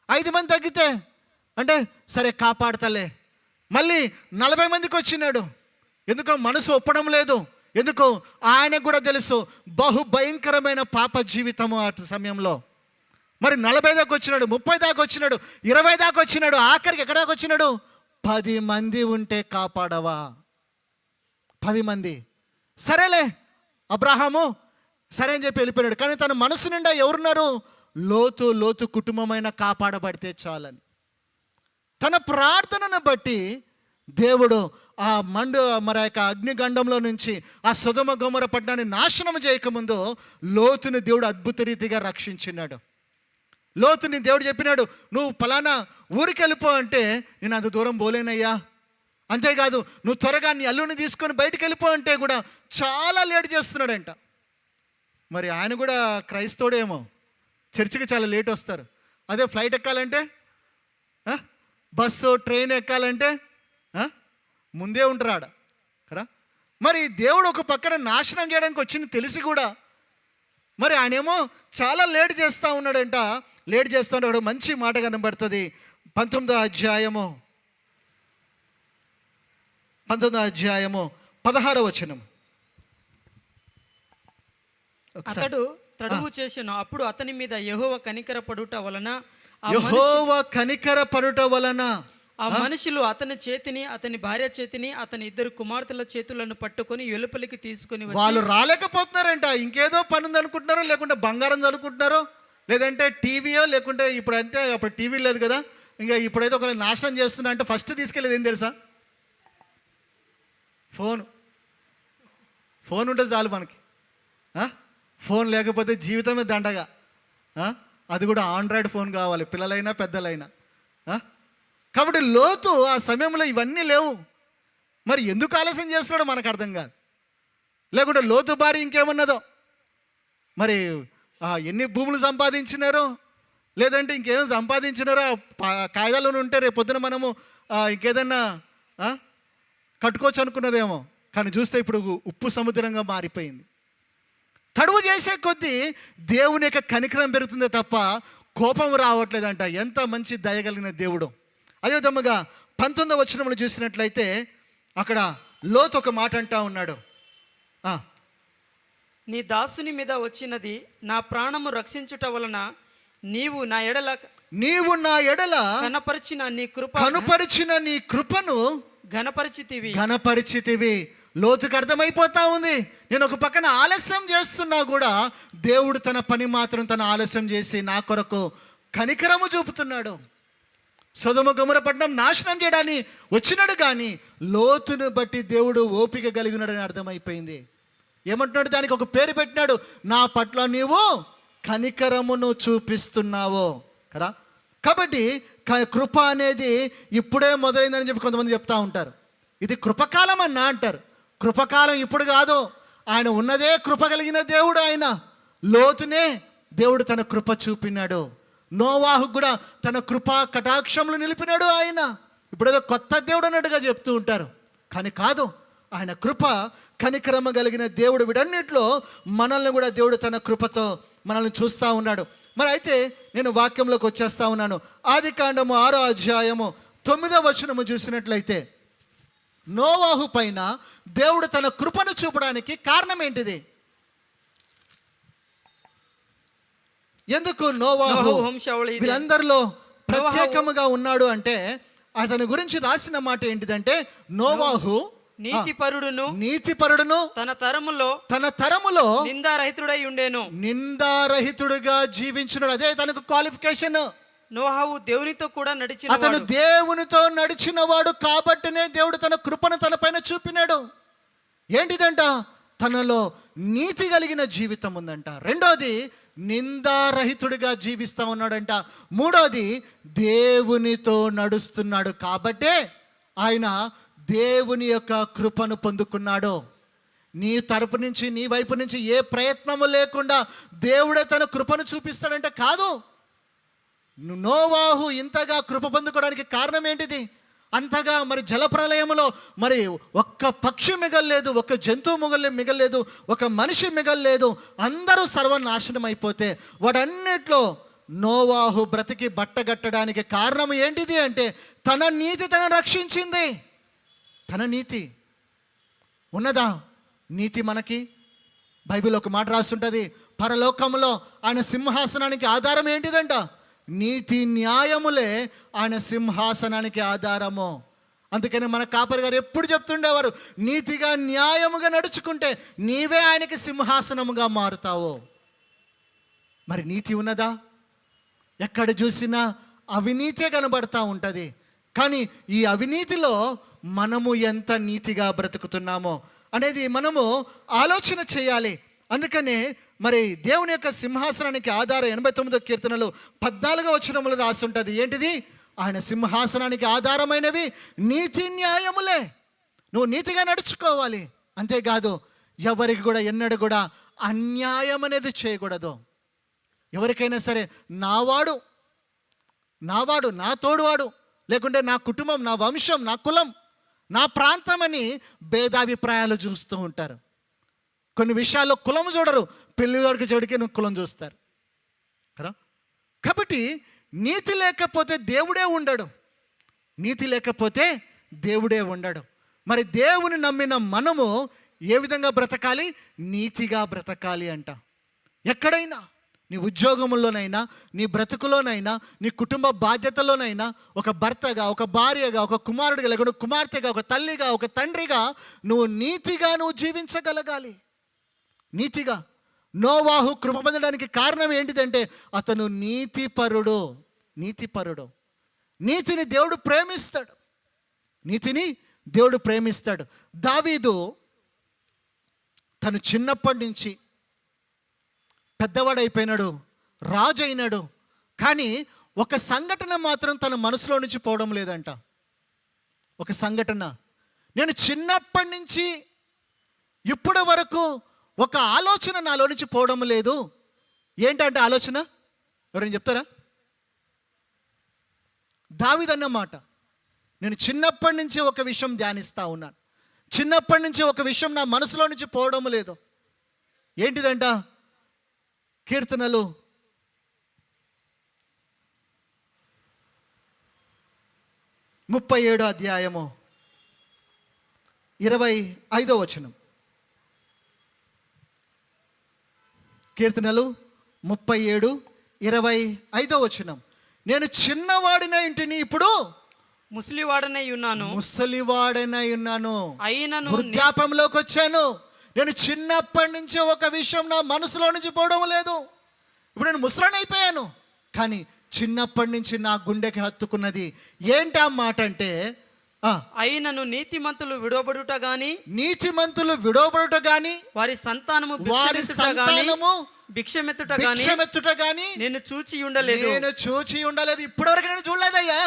5 మంది తగ్గితే అంటే సరే కాపాడతలే. మళ్ళీ 40 మందికి వచ్చినాడు. ఎందుకో మనసు ఒప్పడం లేదు. ఎందుకు? ఆయనకు కూడా తెలుసు బహుభయంకరమైన పాప జీవితము ఆ సమయంలో. మరి 40 దాకా వచ్చినాడు, 30 దాకా వచ్చినాడు, 20 దాకా వచ్చినాడు, ఆఖరికి ఎక్కడ దాకా వచ్చినాడు? 10 మంది ఉంటే కాపాడవా? 10 మంది. సరేలే అబ్రహాము సరే అని చెప్పి వెళ్ళిపోయాడు. కానీ తన మనసు నిండా ఎవరున్నారు? లోతు కుటుంబమైన కాపాడబడితే చాలని. తన ప్రార్థనను బట్టి దేవుడు ఆ మరి యొక్క అగ్నిగండంలో నుంచి ఆ సొదొమ గొమొర్రా పట్టణాన్ని నాశనం చేయకముందు లోతుని దేవుడు అద్భుత రీతిగా రక్షించినాడు. లోతుని దేవుడు చెప్పినాడు, నువ్వు ఫలానా ఊరికి వెళ్ళిపో అంటే నేను అంత దూరం పోలేనయ్యా. అంతేకాదు, నువ్వు త్వరగా నీ అల్లుని తీసుకొని బయటికి వెళ్ళిపో అంటే కూడా చాలా లేట్ చేస్తున్నాడంట. మరి ఆయన కూడా క్రైస్తవుడేమో, చర్చికి చాలా లేట్ వస్తారు. అదే ఫ్లైట్ ఎక్కాలంటే, బస్సు ట్రైన్ ఎక్కాలంటే ముందే ఉంటారు ఆడ కదా. మరి దేవుడు ఒక పక్కన నాశనం చేయడానికి వచ్చింది తెలిసి కూడా మరి ఆయనేమో చాలా లేట్ చేస్తూ ఉన్నాడంట. లేట్ చేస్తూ ఉన్నాడు. మంచి మాట కనబడుతుంది 19వ అధ్యాయము 16వ వచనం. అతడు తడువు చేసెను. అప్పుడు అతని మీద యెహోవా కనికరపడుట వలన ఆ మనుషులు అతని చేతిని, అతని భార్య చేతిని, అతని 2 కుమార్తెల చేతులను పట్టుకొని వెలుపలికి తీసుకొని వాళ్ళు రాలేకపోతున్నారంట. ఇంకేదో పని ఉంది అనుకుంటున్నారో, లేకుంటే బంగారం అనుకుంటున్నారో, లేదంటే టీవీయో, లేకుంటే ఇప్పుడు అంటే అప్పుడు టీవీ లేదు కదా, ఇంకా ఇప్పుడైతే ఒకవేళ నాశనం చేస్తున్నా అంటే ఫస్ట్ తీసుకెళ్ళేది ఏం తెలుసా? ఫోన్ ఉంటే చాలు మనకి. ఫోన్ లేకపోతే జీవితమే దండగా. అది కూడా ఆండ్రాయిడ్ ఫోన్ కావాలి, పిల్లలైనా పెద్దలైనా. కాబట్టి లోతు ఆ సమయంలో ఇవన్నీ లేవు. మరి ఎందుకు ఆలస్యం చేస్తున్నాడో మనకు అర్థం కాదు. లేకుంటే లోతు భార్య ఇంకేమన్నదో, మరి ఎన్ని భూములు సంపాదించినారో, లేదంటే ఇంకేం సంపాదించినారో కాయిదాలోనే ఉంటే రేపు పొద్దున మనము ఇంకేదన్నా కట్టుకోవచ్చు అనుకున్నదేమో. కానీ చూస్తే ఇప్పుడు ఉప్పు సముద్రంగా మారిపోయింది. తడువు చేసే కొద్దీ దేవుని యొక్క కనికరం పెరుగుతుందే తప్ప కోపం రావట్లేదంట. ఎంత మంచి దయగలిగిన దేవుడు. అదేవిధముగా 19వ వచనంలో చూసినట్లయితే అక్కడ లోతు ఒక మాట అంటా ఉన్నాడు. నీ దాసుని మీద వచ్చినది నా ప్రాణము రక్షించుట వలన నీవు నా ఎడల కనపరిచిన నీ కృపను ఘనపరిచితివి. లోతుకు అర్థమైపోతా ఉంది, నేను ఒక పక్కన ఆలస్యం చేస్తున్నా కూడా దేవుడు తన పని మాత్రం తన ఆలస్యం చేసి నా కొరకు కనికరము చూపుతున్నాడు. సొదొమ గొమొర్రా పట్టణం నాశనం చేయడానికి వచ్చినాడు, కానీ లోతును బట్టి దేవుడు ఓపిక కలిగినాడని అర్థమైపోయింది. ఏమంటున్నాడు? దానికి ఒక పేరు పెట్టినాడు, నా పట్ల నీవు కనికరమును చూపిస్తున్నావు కదా. కాబట్టి కృప అనేది ఇప్పుడే మొదలైందని చెప్పి కొంతమంది చెప్తా ఉంటారు. ఇది కృపకాలం అన్నా అంటారు. కృపకాలం ఇప్పుడు కాదు, ఆయన ఉన్నదే కృప కలిగిన దేవుడు. ఆయన లోతునే దేవుడు తన కృప చూపినాడు. నోవాహు కూడా తన కృపా కటాక్షములు నిలిపినాడు ఆయన. ఇప్పుడేదో కొత్త దేవుడు అన్నట్టుగా చెప్తూ ఉంటారు, కానీ కాదు. ఆయన కృప కనికరమ కలిగిన దేవుడు. వీటన్నిటిలో మనల్ని కూడా దేవుడు తన కృపతో మనల్ని చూస్తూ ఉన్నాడు. మరి అయితే నేను వాక్యంలోకి వచ్చేస్తా ఉన్నాను. ఆదికాండము 6వ అధ్యాయము 9వ వచనము చూసినట్లయితే నోవాహు పైన దేవుడు తన కృపను చూపడానికి కారణం ఏంటిది? ఎందుకు నోవాహు వీళ్ళందరిలో ప్రత్యేకముగా ఉన్నాడు అంటే అతని గురించి రాసిన మాట ఏంటిదంటే, నోవాహు నీతిపరుడును తన తరములో నిందారహితుడుగా జీవించున్నాడు. అదే తనకు క్వాలిఫికేషన్. నోవాహు దేవునితో కూడా నడిచిన, అతను దేవునితో నడిచిన వాడు కాబట్టినే దేవుడు తన కృపను తన పైన చూపినాడు. ఏంటిదంట? తనలో నీతి కలిగిన జీవితం ఉందంట. రెండోది నిందారహితుడిగా జీవిస్తా ఉన్నాడంట. మూడోది దేవునితో నడుస్తున్నాడు కాబట్టే ఆయన దేవుని యొక్క కృపను పొందుకున్నాడు. నీ తరపు నుంచి నీ వైపు నుంచి ఏ ప్రయత్నము లేకుండా దేవుడే తన కృపను చూపిస్తాడంటే కాదు. నోవాహు ఇంతగా కృప పొందుకోవడానికి కారణం ఏంటిది? అంతగా మరి జలప్రలయంలో మరి ఒక్క పక్షి మిగల్లేదు, ఒక్క జంతువు మిగల్లేదు, ఒక మనిషి మిగల్లేదు, అందరూ సర్వనాశనం అయిపోతే వాటన్నిట్లో నోవాహు బ్రతికి బట్టగట్టడానికి కారణం ఏంటిది అంటే తన నీతి తను రక్షించింది. తన నీతి ఉన్నదా? నీతి మనకి బైబిల్ ఒక మాట రాస్తుంటుంది, పరలోకంలో ఆయన సింహాసనానికి ఆధారం ఏంటిదంట? నీతి న్యాయములే ఆయన సింహాసనానికి ఆధారము. అందుకని మన కాపరి గారు ఎప్పుడు చెప్తుండేవారు, నీతిగా న్యాయముగా నడుచుకుంటే నీవే ఆయనకి సింహాసనముగా మారుతావు. మరి నీతి ఉన్నదా? ఎక్కడ చూసినా అవినీతే కనబడతా ఉంటుంది. కానీ ఈ అవినీతిలో మనము ఎంత నీతిగా బ్రతుకుతున్నామో అనేది మనము ఆలోచన చేయాలి. అందుకనే మరి దేవుని యొక్క సింహాసనానికి ఆధారం 89వ కీర్తనలో 14వ వచనంలో రాసి ఉంటుంది. ఏంటిది? ఆయన సింహాసనానికి ఆధారమైనవి నీతి న్యాయములే. నువ్వు నీతిగా నడుచుకోవాలి. అంతేకాదు ఎవరికి కూడా ఎన్నడూ కూడా అన్యాయం అనేది చేయకూడదు. ఎవరికైనా సరే నావాడు, నా తోడువాడు, లేకుంటే నా కుటుంబం, నా వంశం, నా కులం, నా ప్రాంతం అని భేదాభిప్రాయాలు చూస్తూ ఉంటారు. కొన్ని విషయాల్లో కులం చూడరు, పెళ్ళివాడికి చెడికి నువ్వు కులం చూస్తారు కదా. కాబట్టి నీతి లేకపోతే దేవుడే ఉండడు. నీతి లేకపోతే దేవుడే ఉండడు. మరి దేవుని నమ్మిన మనము ఏ విధంగా బ్రతకాలి? నీతిగా బ్రతకాలి అంట. ఎక్కడైనా నీ ఉద్యోగంలోనైనా, నీ బ్రతుకులోనైనా, నీ కుటుంబ బాధ్యతలోనైనా ఒక భర్తగా, ఒక భార్యగా, ఒక కుమారుడిగా, లేకుంటే కుమార్తెగా, ఒక తల్లిగా, ఒక తండ్రిగా నువ్వు నీతిగా జీవించగలగాలి. నీతిగా. నోవాహు కృప పొందడానికి కారణం ఏంటిదంటే అతను నీతిపరుడు. నీతిని దేవుడు ప్రేమిస్తాడు. దావీదు తను చిన్నప్పటి నుంచి పెద్దవాడైపోయినాడు, రాజు అయినాడు. కానీ ఒక సంఘటన మాత్రం తన మనసులో నుంచి పోవడం లేదంట. ఒక సంఘటన, నేను చిన్నప్పటి నుంచి ఇప్పటి వరకు ఒక ఆలోచన నాలో నుంచి పోవడం లేదు. ఏంటంటే ఆలోచన, ఎవరైనా చెప్తారా? దావీదు అన్న మాట, నేను చిన్నప్పటి నుంచి ఒక విషయం ధ్యానిస్తూ ఉన్నాను, చిన్నప్పటి నుంచి ఒక విషయం నా మనసులో నుంచి పోవడం లేదు. ఏంటిదంట? కీర్తనలు 37 అధ్యాయము 25వ వచనం. కీర్తనలు 37:25వ వచనం. నేను చిన్నవాడిన ఇంటిని ఇప్పుడు ముసలివాడనై ఉన్నాను, అయినను వృద్ధాపంలోకి వచ్చాను. నేను చిన్నప్పటి నుంచి ఒక విషయం నా మనసులో నుంచి పోవడం లేదు. ఇప్పుడు నేను ముసలాన్ని అయిపోయాను, కానీ చిన్నప్పటి నుంచి నా గుండెకి హత్తుకున్నది ఏంటి ఆ మాట అంటే, అయినను నీతిమంతులు విడవబడుట గాని వారి సంతానము భిక్షమెత్తుట గాని నేను చూచి ఉండలేదు. ఇప్పటివరకు నేను చూడలేదయ్యా.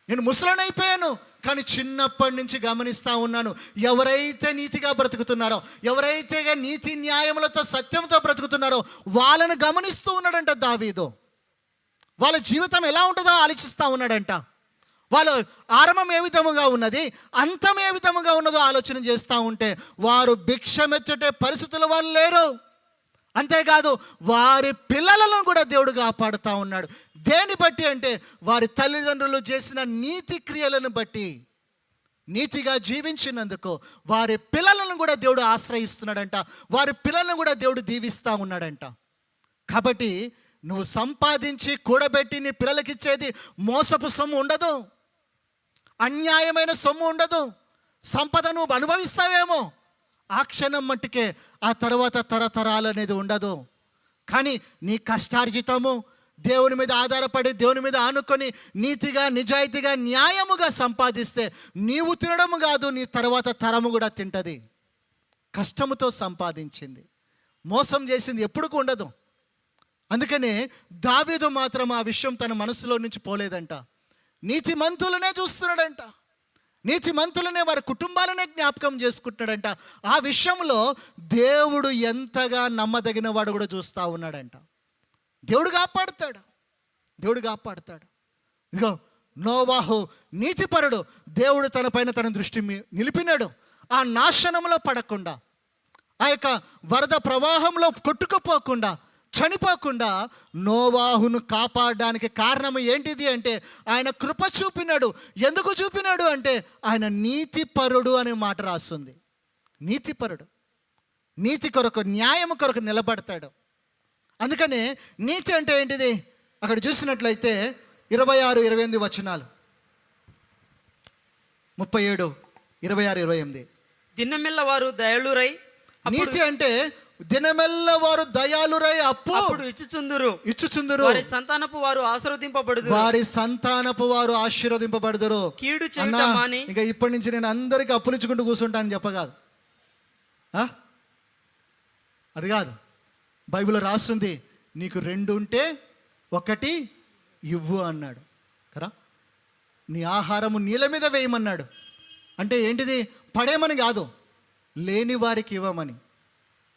నేను ముసలాన్ని అయిపోయాను, కానీ చిన్నప్పటి నుంచి గమనిస్తూ ఉన్నాను. ఎవరైతే నీతిగా బ్రతుకుతున్నారో, ఎవరైతే నీతి న్యాయములతో సత్యంతో బ్రతుకుతున్నారో వాళ్ళని గమనిస్తూ ఉన్నాడంట దావీదు. వాళ్ళ జీవితం ఎలా ఉంటుందో ఆలోచిస్తూ ఉన్నాడంట. వాళ్ళ ఆరంభం ఏ విధముగా ఉన్నది, అంతం ఏ విధముగా ఉన్నదో ఆలోచన చేస్తూ ఉంటే వారు భిక్షమెచ్చటే పరిస్థితులు వాళ్ళు లేరు. అంతేకాదు వారి పిల్లలను కూడా దేవుడు కాపాడుతూ ఉన్నాడు. దేని బట్టి అంటే వారి తల్లిదండ్రులు చేసిన నీతి క్రియలను బట్టి, నీతిగా జీవించినందుకు వారి పిల్లలను కూడా దేవుడు ఆశ్రయిస్తున్నాడంట. వారి పిల్లలను కూడా దేవుడు దీవిస్తూ ఉన్నాడంట. కాబట్టి నువ్వు సంపాదించి కూడబెట్టి నీ పిల్లలకి ఇచ్చేది మోసపు సొమ్ము ఉండదు, అన్యాయమైన సొమ్ము ఉండదు. సంపద నువ్వు అనుభవిస్తావేమో ఆ క్షణం మట్టుకే, ఆ తర్వాత తరతరాలు అనేది ఉండదు. కానీ నీ కష్టార్జితము దేవుని మీద ఆధారపడి, దేవుని మీద ఆనుకొని నీతిగా నిజాయితీగా న్యాయముగా సంపాదిస్తే నీవు తినడము కాదు, నీ తర్వాత తరము కూడా తింటుంది. కష్టముతో సంపాదించింది, మోసం చేసింది ఎప్పుడు ఉండదు. అందుకనే దావీదు మాత్రం ఆ విషయం తన మనసులో నుంచి పోలేదంట. నీతిమంతులనే చూస్తున్నాడంట, నీతిమంతులనే వారి కుటుంబాలనే జ్ఞాపకం చేసుకుంటున్నాడంట. ఆ విషయంలో దేవుడు ఎంతగా నమ్మదగిన వాడు కూడా చూస్తూ ఉన్నాడంట. దేవుడు కాపాడుతాడు. ఇదిగో నోవాహు నీతిపరుడు, దేవుడు తన పైన తన దృష్టి నిలిపినాడు. ఆ నాశనంలో పడకుండా, ఆ యొక్క వరద ప్రవాహంలో కొట్టుకుపోకుండా, చనిపోకుండా నోవాహును కాపాడడానికి కారణం ఏంటిది అంటే ఆయన కృప చూపినాడు. ఎందుకు చూపినాడు అంటే ఆయన నీతిపరుడు అనే మాట రాస్తుంది. నీతిపరుడు, నీతి కొరకు, న్యాయం కొరకు నిలబడతాడు. అందుకనే నీతి అంటే ఏంటిది? అక్కడ చూసినట్లయితే 26-28 వచనాలు, 37, 26, 28. దినమెల్ల వారు దయాళురై, నీతి అంటే దినమెల్ల వారు దయాళురై అప్పుడు ఇచ్చుచుందురు. వారి సంతానపు వారు ఆశీర్వదింపబడుదురు. కీడు చేయటం మాని, ఇంకా ఇప్పటి నుంచి నేను అందరికీ అప్పులు ఇచ్చుకుంటూ కూర్చుంటానని చెప్పగాదు, అది కాదు. బైబిల్లో రాస్తుంది, నీకు 2 ఉంటే 1 ఇవ్వు అన్నాడు కదా. నీ ఆహారము నీళ్ళ మీద వేయమన్నాడు. అంటే ఏంటిది? పడేయమని కాదు, లేని వారికి ఇవ్వమని.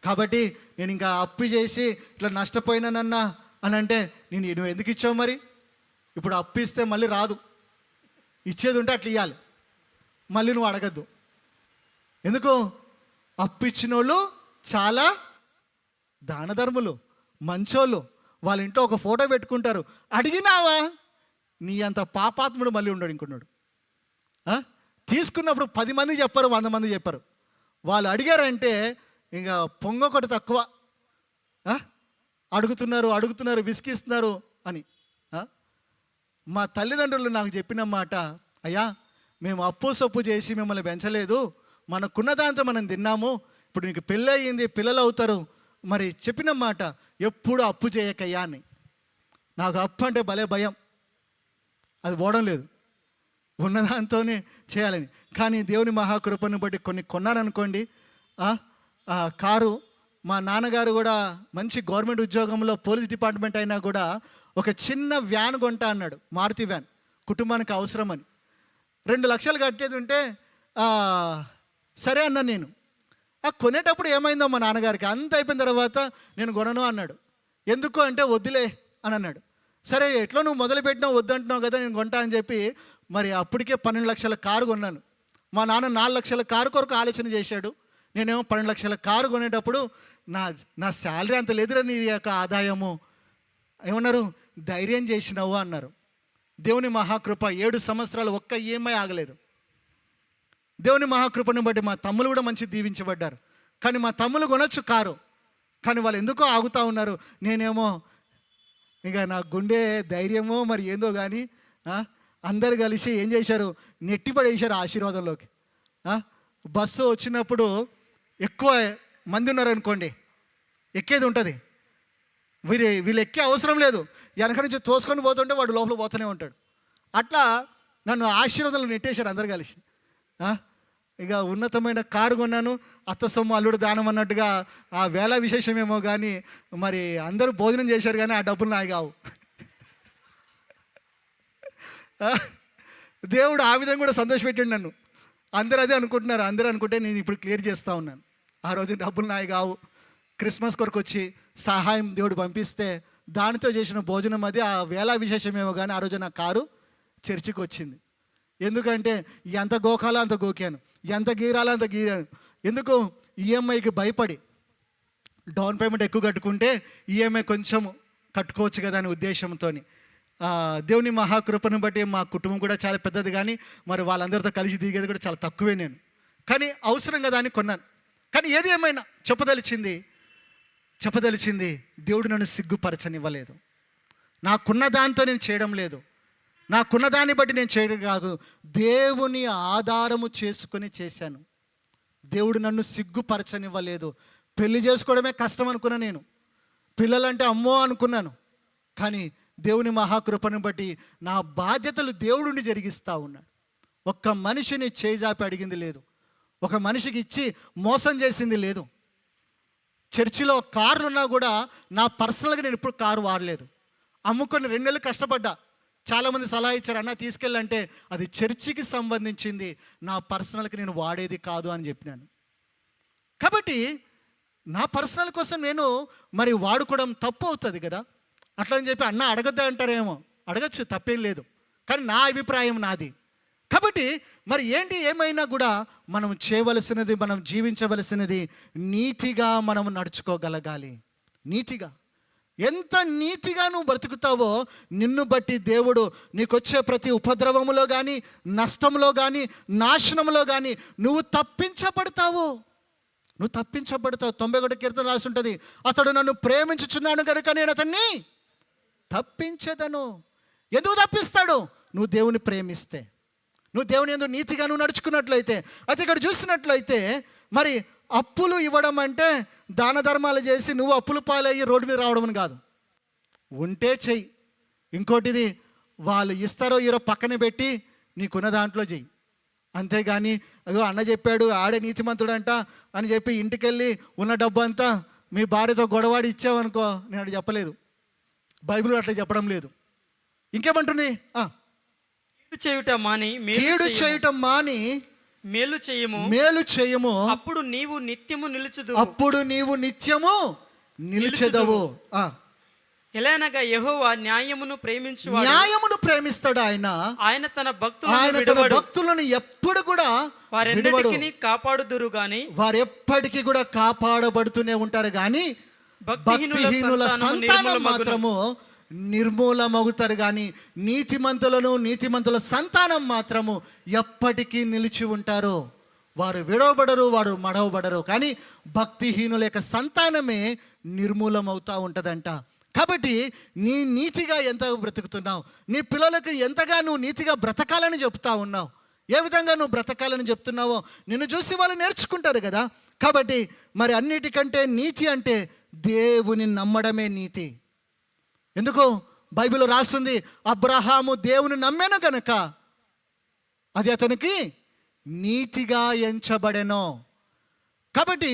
కాబట్టి నేను ఇంకా అప్పు చేసి ఇట్లా నష్టపోయినానన్నా అని అంటే నువ్వు ఎందుకు ఇచ్చావు? మరి ఇప్పుడు అప్పు ఇస్తే మళ్ళీ రాదు, ఇచ్చేది ఉంటే అట్లా ఇవ్వాలి, మళ్ళీ నువ్వు అడగద్దు. ఎందుకు? అప్పు ఇచ్చిన వాళ్ళు చాలా దానధర్ములు, మంచోళ్ళు. వాళ్ళ ఇంట్లో ఒక ఫోటో పెట్టుకుంటారు. అడిగినావా? నీ అంత పాపాత్ముడు మళ్ళీ ఉండడు ఇంకున్నాడు. తీసుకున్నప్పుడు 10 మంది చెప్పరు, 100 మంది చెప్పరు. వాళ్ళు అడిగారంటే ఇంకా పొంగొకటి తక్కువ, అడుగుతున్నారు విసిగిస్తున్నారు అని. మా తల్లిదండ్రులు నాకు చెప్పిన మాట, అయ్యా మేము అప్పు సొప్పు చేసి మిమ్మల్ని పెంచలేదు, మనకున్న దాంతో మనం తిన్నాము, ఇప్పుడు నీకు పెళ్ళి అయ్యింది, పిల్లలు అవుతారు, మరి చెప్పిన మాట ఎప్పుడు అప్పు చేయకయ్యా అని. నాకు అప్పు అంటే భలే భయం, అది పోవడం లేదు, ఉన్నదాంతోనే చేయాలని. కానీ దేవుని మహాకృపను బట్టి కొన్ని కొన్నారనుకోండి, కారు మా నాన్నగారు కూడా మంచి గవర్నమెంట్ ఉద్యోగంలో పోలీస్ డిపార్ట్మెంట్ అయినా కూడా ఒక చిన్న వ్యాన్ కొంటా అన్నాడు, మారుతి వ్యాన్, కుటుంబానికి అవసరమని. 2 లక్షలు కట్టేది ఉంటే సరే అన్నాను నేను. కొనేటప్పుడు ఏమైందో మా నాన్నగారికి, అంత అయిపోయిన తర్వాత నేను కొనను అన్నాడు. ఎందుకు అంటే వద్దులే అని అన్నాడు. సరే ఎట్లా నువ్వు మొదలుపెట్టినావు, వద్దంటున్నావు కదా, నేను కొంటా అని చెప్పి మరి అప్పటికే 12 లక్షల కారు కొన్నాను. మా నాన్న 4 లక్షల కారు కొరకు ఆలోచన చేశాడు. నేనేమో 12 లక్షల కారు కొనేటప్పుడు నా శాలరీ అంత లేదురా, నీ యొక్క ఆదాయము, ఏమన్నారు, ధైర్యం చేసినావు అన్నారు. దేవుని మహాకృప 7 సంవత్సరాలు ఒక్క ఈఎంఐ ఆగలేదు. దేవుని మహాకృపను బట్టి మా తమ్ములు కూడా మంచి దీవించబడ్డారు. కానీ మా తమ్ములు కొనొచ్చు కారు, కానీ వాళ్ళు ఎందుకో ఆగుతూ ఉన్నారు. నేనేమో ఇక నా గుండె ధైర్యమో మరి ఏందో కానీ అందరు కలిసి ఏం చేశారు, నెట్టిపడేశారు ఆశీర్వాదంలోకి. బస్సు వచ్చినప్పుడు ఎక్కువ మంది ఉన్నారనుకోండి, ఎక్కేది ఉంటుంది, వీళ్ళు ఎక్కే అవసరం లేదు, వెనక నుంచి తోసుకొని పోతుంటే వాడు లోపల పోతూనే ఉంటాడు. అట్లా నన్ను ఆశీర్వాదాలు నెట్టేశారు అందరు కలిసి. ఇక ఉన్నతమైన కారు కొన్నాను, అత్త సొమ్ము అల్లుడు దానం అన్నట్టుగా ఆ వేళ విశేషమేమో కానీ మరి అందరూ భోజనం చేశారు, కానీ ఆ డబ్బులు నాయి కావు. దేవుడు ఆ విధంగా కూడా సంతోషపెట్టాడు నన్ను. అందరూ అదే అనుకుంటున్నారు, అందరూ అనుకుంటే నేను ఇప్పుడు క్లియర్ చేస్తూ ఉన్నాను. ఆ రోజు డబ్బులు నాయి కావు. క్రిస్మస్ కొరకు వచ్చి సహాయం దేవుడు పంపిస్తే దానితో చేసిన భోజనం అది ఆ వేళ విశేషమేమో కానీ ఆ రోజు నా కారు చర్చికి వచ్చింది. ఎందుకంటే ఎంత గోకాలో అంత గోకాను, ఎంత గీరాలో అంత గీరాను. ఎందుకు, ఈఎంఐకి భయపడి. డౌన్ పేమెంట్ ఎక్కువ కట్టుకుంటే ఈఎంఐ కొంచెం కట్టుకోవచ్చు కదా అనే ఉద్దేశంతో. దేవుని మహాకృపను బట్టి మా కుటుంబం కూడా చాలా పెద్దది, కానీ మరి వాళ్ళందరితో కలిసి దిగేది కూడా చాలా తక్కువే నేను. కానీ అవసరం కదా అని కొన్నాను. కానీ ఏది ఏమైనా చెప్పదలిచింది దేవుడు నన్ను సిగ్గుపరచనివ్వలేదు. నాకున్న దాంతో నేను చేయడం లేదు, నాకున్న దాన్ని బట్టి నేను చేయడం కాదు, దేవుని ఆధారము చేసుకొని చేశాను. దేవుడు నన్ను సిగ్గుపరచనివ్వలేదు. పెళ్లి చేసుకోవడమే కష్టం అనుకున్నా నేను, పిల్లలంటే అమ్మో అనుకున్నాను. కానీ దేవుని మహాకృపను బట్టి నా బాధ్యతలు దేవుడిని జరిగిస్తూ ఉన్నాడు. ఒక్క మనిషిని చేజాపి అడిగింది లేదు, ఒక మనిషికి ఇచ్చి మోసం చేసింది లేదు. చర్చిలో కార్లు ఉన్నా కూడా నా పర్సనల్గా నేను ఇప్పుడు కారు వాడలేదు. అమ్ముకొని 2 నెలలు కష్టపడ్డా. చాలామంది సలహా ఇచ్చారు, అన్న తీసుకెళ్ళంటే అది చర్చికి సంబంధించింది, నా పర్సనల్కి నేను వాడేది కాదు అని చెప్పినాను. కాబట్టి నా పర్సనల్ కోసం నేను మరి వాడుకోవడం తప్పు అవుతుంది కదా. అట్లా అని చెప్పి అన్న అడగద్దా అంటారేమో, అడగచ్చు, తప్పేం లేదు, కానీ నా అభిప్రాయం నాది. కాబట్టి మరి ఏంటి ఏమైనా కూడా మనం చేయవలసినది, మనం జీవించవలసినది నీతిగా మనం నడుచుకోగలగాలి. నీతిగా ఎంత నీతిగా నువ్వు బ్రతుకుతావో నిన్ను బట్టి దేవుడు నీకొచ్చే ప్రతి ఉపద్రవములో కానీ, నష్టంలో కానీ, నాశనంలో కానీ నువ్వు తప్పించబడతావు. 91 కీర్తన రాసి ఉంటుంది, అతడు నన్ను ప్రేమించుచున్నాను కనుక నేను అతన్ని తప్పించేదను. ఎందుకు తప్పిస్తాడు? నువ్వు దేవుని ప్రేమిస్తే, నువ్వు దేవుని యందు నీతిగా నువ్వు నడుచుకున్నట్లయితే. అయితే ఇక్కడ చూసినట్లయితే మరి అప్పులు ఇవ్వడం అంటే దాన ధర్మాలు చేసి నువ్వు అప్పులు పాలయ్యి రోడ్డు మీద రావడం కాదు. ఉంటే చెయ్యి. ఇంకోటిది, వాళ్ళు ఇస్తారో ఇరో పక్కన పెట్టి నీకున్న దాంట్లో చెయ్యి. అంతేగాని అదో అన్న చెప్పాడు ఆడే నీతిమంతుడంట అని చెప్పి ఇంటికెళ్ళి ఉన్న డబ్బు అంతా మీ భార్యతో గొడవాడి ఇచ్చావనుకో, నేను అట్లా చెప్పలేదు, బైబిల్ అట్లా చెప్పడం లేదు. ఇంకేమంటుంది, కీడు చేయటం మాని మేలు చేయము, అప్పుడు నీవు నిత్యము నిలిచెదవు. ఎలానగా యెహోవా న్యాయమును ప్రేమిస్తాడు. ఆయన తన భక్తులను ఎప్పుడు కూడా వారెన్నటికిని కాపాడుదురు గాని, వారెప్పటికీ కూడా కాపాడబడుతూనే ఉంటారు. కానీ భక్తిహీనుల సంతానం మాత్రము నిర్మూలమవుతారు. కానీ నీతిమంతుల సంతానం మాత్రము ఎప్పటికీ నిలిచి ఉంటారు. వారు విడవబడరు, వారు మడవబడరు. కానీ భక్తిహీనుల యొక్క సంతానమే నిర్మూలమవుతూ ఉంటుందంట. కాబట్టి నీ నీతిగా ఎంత బ్రతుకుతున్నావు, నీ పిల్లలకు ఎంతగా నువ్వు నీతిగా బ్రతకాలని చెప్తా ఉన్నావు, ఏ విధంగా నువ్వు బ్రతకాలని చెప్తున్నావో నిన్ను చూసి వాళ్ళు నేర్చుకుంటారు కదా. కాబట్టి మరి అన్నిటికంటే నీతి అంటే దేవుని నమ్మడమే నీతి. ఎందుకు బైబిల్ రాస్తుంది, అబ్రహాము దేవుని నమ్మెను గనక అది అతనికి నీతిగా ఎంచబడెను. కాబట్టి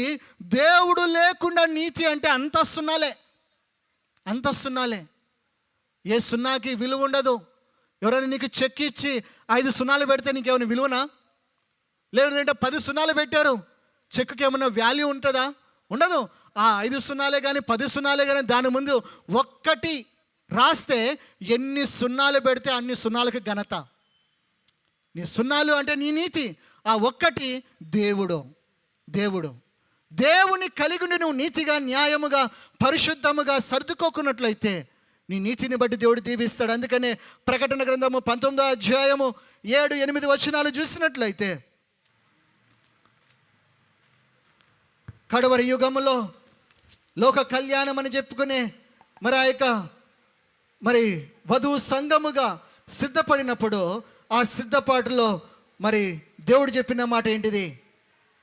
దేవుడు లేకుండా నీతి అంటే అంత సున్నాలే, అంత సున్నాలే. ఏ సున్నాకి విలువ ఉండదు. ఎవరైనా నీకు చెక్ ఇచ్చి 5 సున్నాలు పెడితే నీకేమైనా విలువనా? లేదంటే 10 సున్నాలు పెట్టారు, చెక్కి ఏమైనా వాల్యూ ఉంటుందా? ఉండదు. ఆ 5 సున్నాలే కానీ 10 సున్నాలే కానీ దాని ముందు ఒక్కటి రాస్తే ఎన్ని సున్నాలు పెడితే అన్ని సున్నాలకు ఘనత. నీ సున్నాలు అంటే నీ నీతి, ఆ ఒక్కటి దేవుడు. దేవుని కలిగి ఉండి నువ్వు నీతిగా, న్యాయముగా, పరిశుద్ధముగా సర్దుకోకున్నట్లయితే నీ నీతిని బట్టి దేవుడు దీవిస్తాడు. అందుకనే ప్రకటన గ్రంథము 19వ అధ్యాయము 7-8 వచనాలు చూసినట్లయితే, కడవరి యుగములో లోక కళ్యాణం అని చెప్పుకునే మరి ఆ యొక్క మరి వధువు సంఘముగా సిద్ధపడినప్పుడు ఆ సిద్ధపాటులో మరి దేవుడు చెప్పిన మాట ఏంటిది?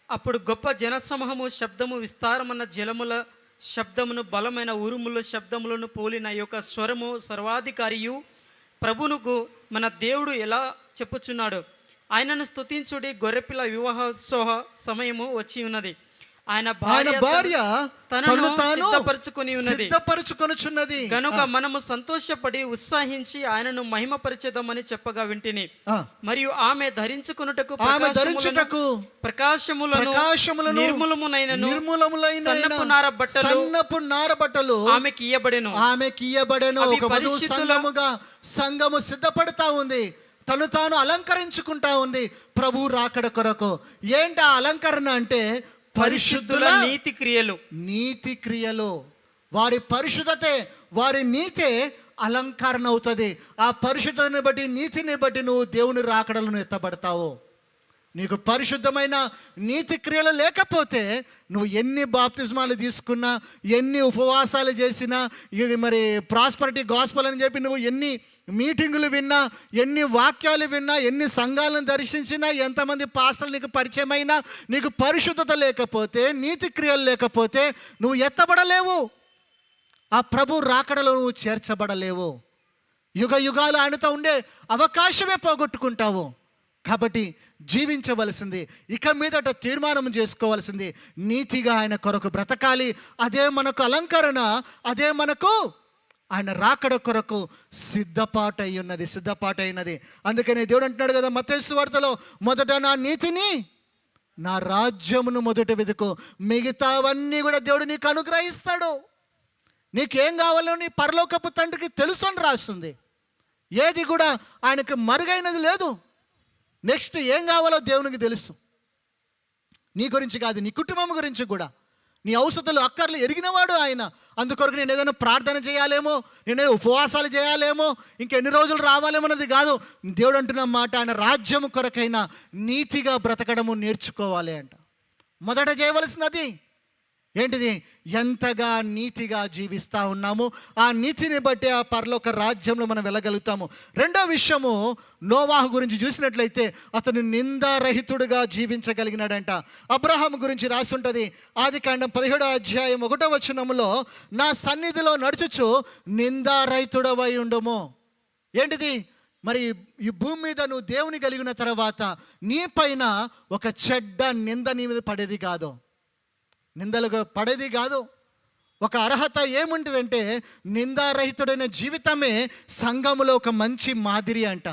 అప్పుడు గొప్ప జనసమూహము శబ్దము, విస్తారమైన జలముల శబ్దమును, బలమైన ఉరుముల శబ్దములను పోలిన యొక్క స్వరము సర్వాధికారియు ప్రభువుకు మన దేవుడు ఎలా చెప్పుచున్నాడు, ఆయనను స్తుతించుడి, గొర్రెపిల్ల వివాహోత్సవ సమయము వచ్చి ఉన్నది, ఆయన భార్య తనను తాను సిద్ధపరచుకొనుచున్నది కనుక మనము సంతోషపడి ఉత్సాహించి ఆయనను మహిమపరచెదమని చెప్పగా వింటిని. మరియు ఆమె ధరించుకొనుటకు ప్రకాశములను నిర్మూలములైన సన్నపు నార బట్టలు ఆమెకి ఇయ్యబడెను. ఒక వధువు సంఘము సిద్ధపడతా ఉంది, తను తాను అలంకరించుకుంటా ఉంది ప్రభు రాకడ కొరకు. ఏంటి ఆ అలంకరణ అంటే? పరిశుద్ధుల నీతి క్రియలు. వారి పరిశుద్ధతే, వారి నీతే అలంకరణ అవుతుంది. ఆ పరిశుద్ధతని బట్టి, నీతిని బట్టి నువ్వు దేవుని రాకడలను ఎత్తబడతావు. నీకు పరిశుద్ధమైన నీతి క్రియలు లేకపోతే నువ్వు ఎన్ని బాప్తిస్మాలు తీసుకున్నా, ఎన్ని ఉపవాసాలు చేసినా, ఇది మరి ప్రాస్పరిటీ గాస్పల్ అని చెప్పి నువ్వు ఎన్ని మీటింగులు విన్నా, ఎన్ని వాక్యాలు విన్నా, ఎన్ని సంఘాలను దర్శించినా, ఎంతమంది పాస్టర్లు నీకు పరిచయం అయినా, నీకు పరిశుద్ధత లేకపోతే, నీతి క్రియలు లేకపోతే నువ్వు ఎత్తబడలేవు. ఆ ప్రభు రాకడలో నువ్వు చేర్చబడలేవు. యుగ యుగాలు ఆయనతో ఉండే అవకాశమే పోగొట్టుకుంటావు. కాబట్టి జీవించవలసింది, ఇక మీదట తీర్మానం చేసుకోవాల్సింది, నీతిగా ఆయన కొరకు బ్రతకాలి. అదే మనకు అలంకరణ, అదే మనకు ఆయన రాకడ కొరకు సిద్ధపాటైనది. అందుకనే దేవుడు అంటున్నాడు కదా మత్తయి సువార్తలో, మొదట నా నీతిని, నా రాజ్యమును మొదట వెతుకు, మిగతావన్నీ కూడా దేవుడు నీకు అనుగ్రహిస్తాడు. నీకేం కావాలో నీ పరలోకపు తండ్రికి తెలుసు అని రాస్తుంది. ఏది కూడా ఆయనకు మరుగైనది లేదు. నెక్స్ట్ ఏం కావాలో దేవునికి తెలుసు. నీ గురించి కాదు, నీ కుటుంబం గురించి కూడా, నీ అవసరాలు అక్కర్లు ఎరిగినవాడు ఆయన. అందుకొరకు నేను ఏదైనా ప్రార్థన చేయాలేమో, నేనేదో ఉపవాసాలు చేయాలేమో, ఇంకెన్ని రోజులు రావాలేమో అన్నది కాదు. దేవుడు అంటున్న మాట, ఆయన రాజ్యం కొరకైనా నీతిగా బ్రతకడము నేర్చుకోవాలి అంట. మొదట చేయవలసినది ఏంటిది? ఎంతగా నీతిగా జీవిస్తూ ఉన్నాము, ఆ నీతిని బట్టి ఆ పరలోక రాజ్యంలో మనం వెళ్ళగలుగుతాము. రెండో విషయము, నోవాహు గురించి చూసినట్లయితే అతను నిందారహితుడుగా జీవించగలిగినాడంట. అబ్రహాం గురించి రాసి ఉంటుంది ఆదికాండం 17వ అధ్యాయం 1వ వచనములో, నా సన్నిధిలో నడుచుచు నిందారహితుడవై ఉండుము. ఏంటిది? మరి ఈ భూమి మీద నువ్వు దేవుని కలిగిన తర్వాత నీ పైన ఒక చెడ్డ నింద నీ మీద పడేది కాదు, నిందలు పడేది కాదు. ఒక అర్హత ఏముంటుందంటే, నిందారహితుడైన జీవితమే సంఘములో ఒక మంచి మాదిరి అంట.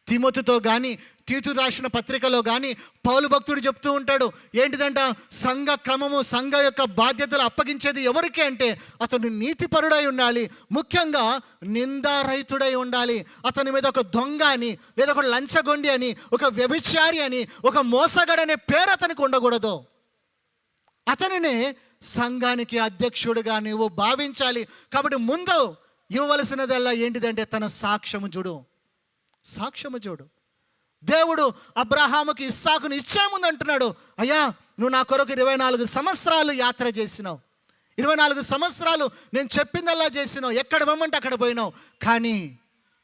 తిమోతితో కానీ, తీతు రాసిన పత్రికలో కానీ పౌలు భక్తుడు చెప్తూ ఉంటాడు. ఏంటిదంట? సంఘ క్రమము, సంఘ యొక్క బాధ్యతలు అప్పగించేది ఎవరికి అంటే, అతను నీతిపరుడై ఉండాలి, ముఖ్యంగా నిందారహితుడై ఉండాలి. అతని మీద ఒక దొంగ అని, లేదా ఒక లంచగొండి అని, ఒక వ్యభిచారి అని, ఒక మోసగాడనే పేరు అతనికి ఉండకూడదు. అతనినే సంఘానికి అధ్యక్షుడిగా నువ్వు భావించాలి. కాబట్టి ముందు ఇవ్వవలసినదల్లా ఏంటిదంటే తన సాక్ష్యము చూడు. దేవుడు అబ్రహాముకి ఇస్సాకును ఇచ్చే ముందు అంటున్నాడు, అయ్యా నువ్వు నా కొరకు 24 సంవత్సరాలు యాత్ర చేసినావు, 24 సంవత్సరాలు నేను చెప్పిందల్లా చేసినావు, ఎక్కడ పొమ్మంటే అక్కడ పోయినావు, కానీ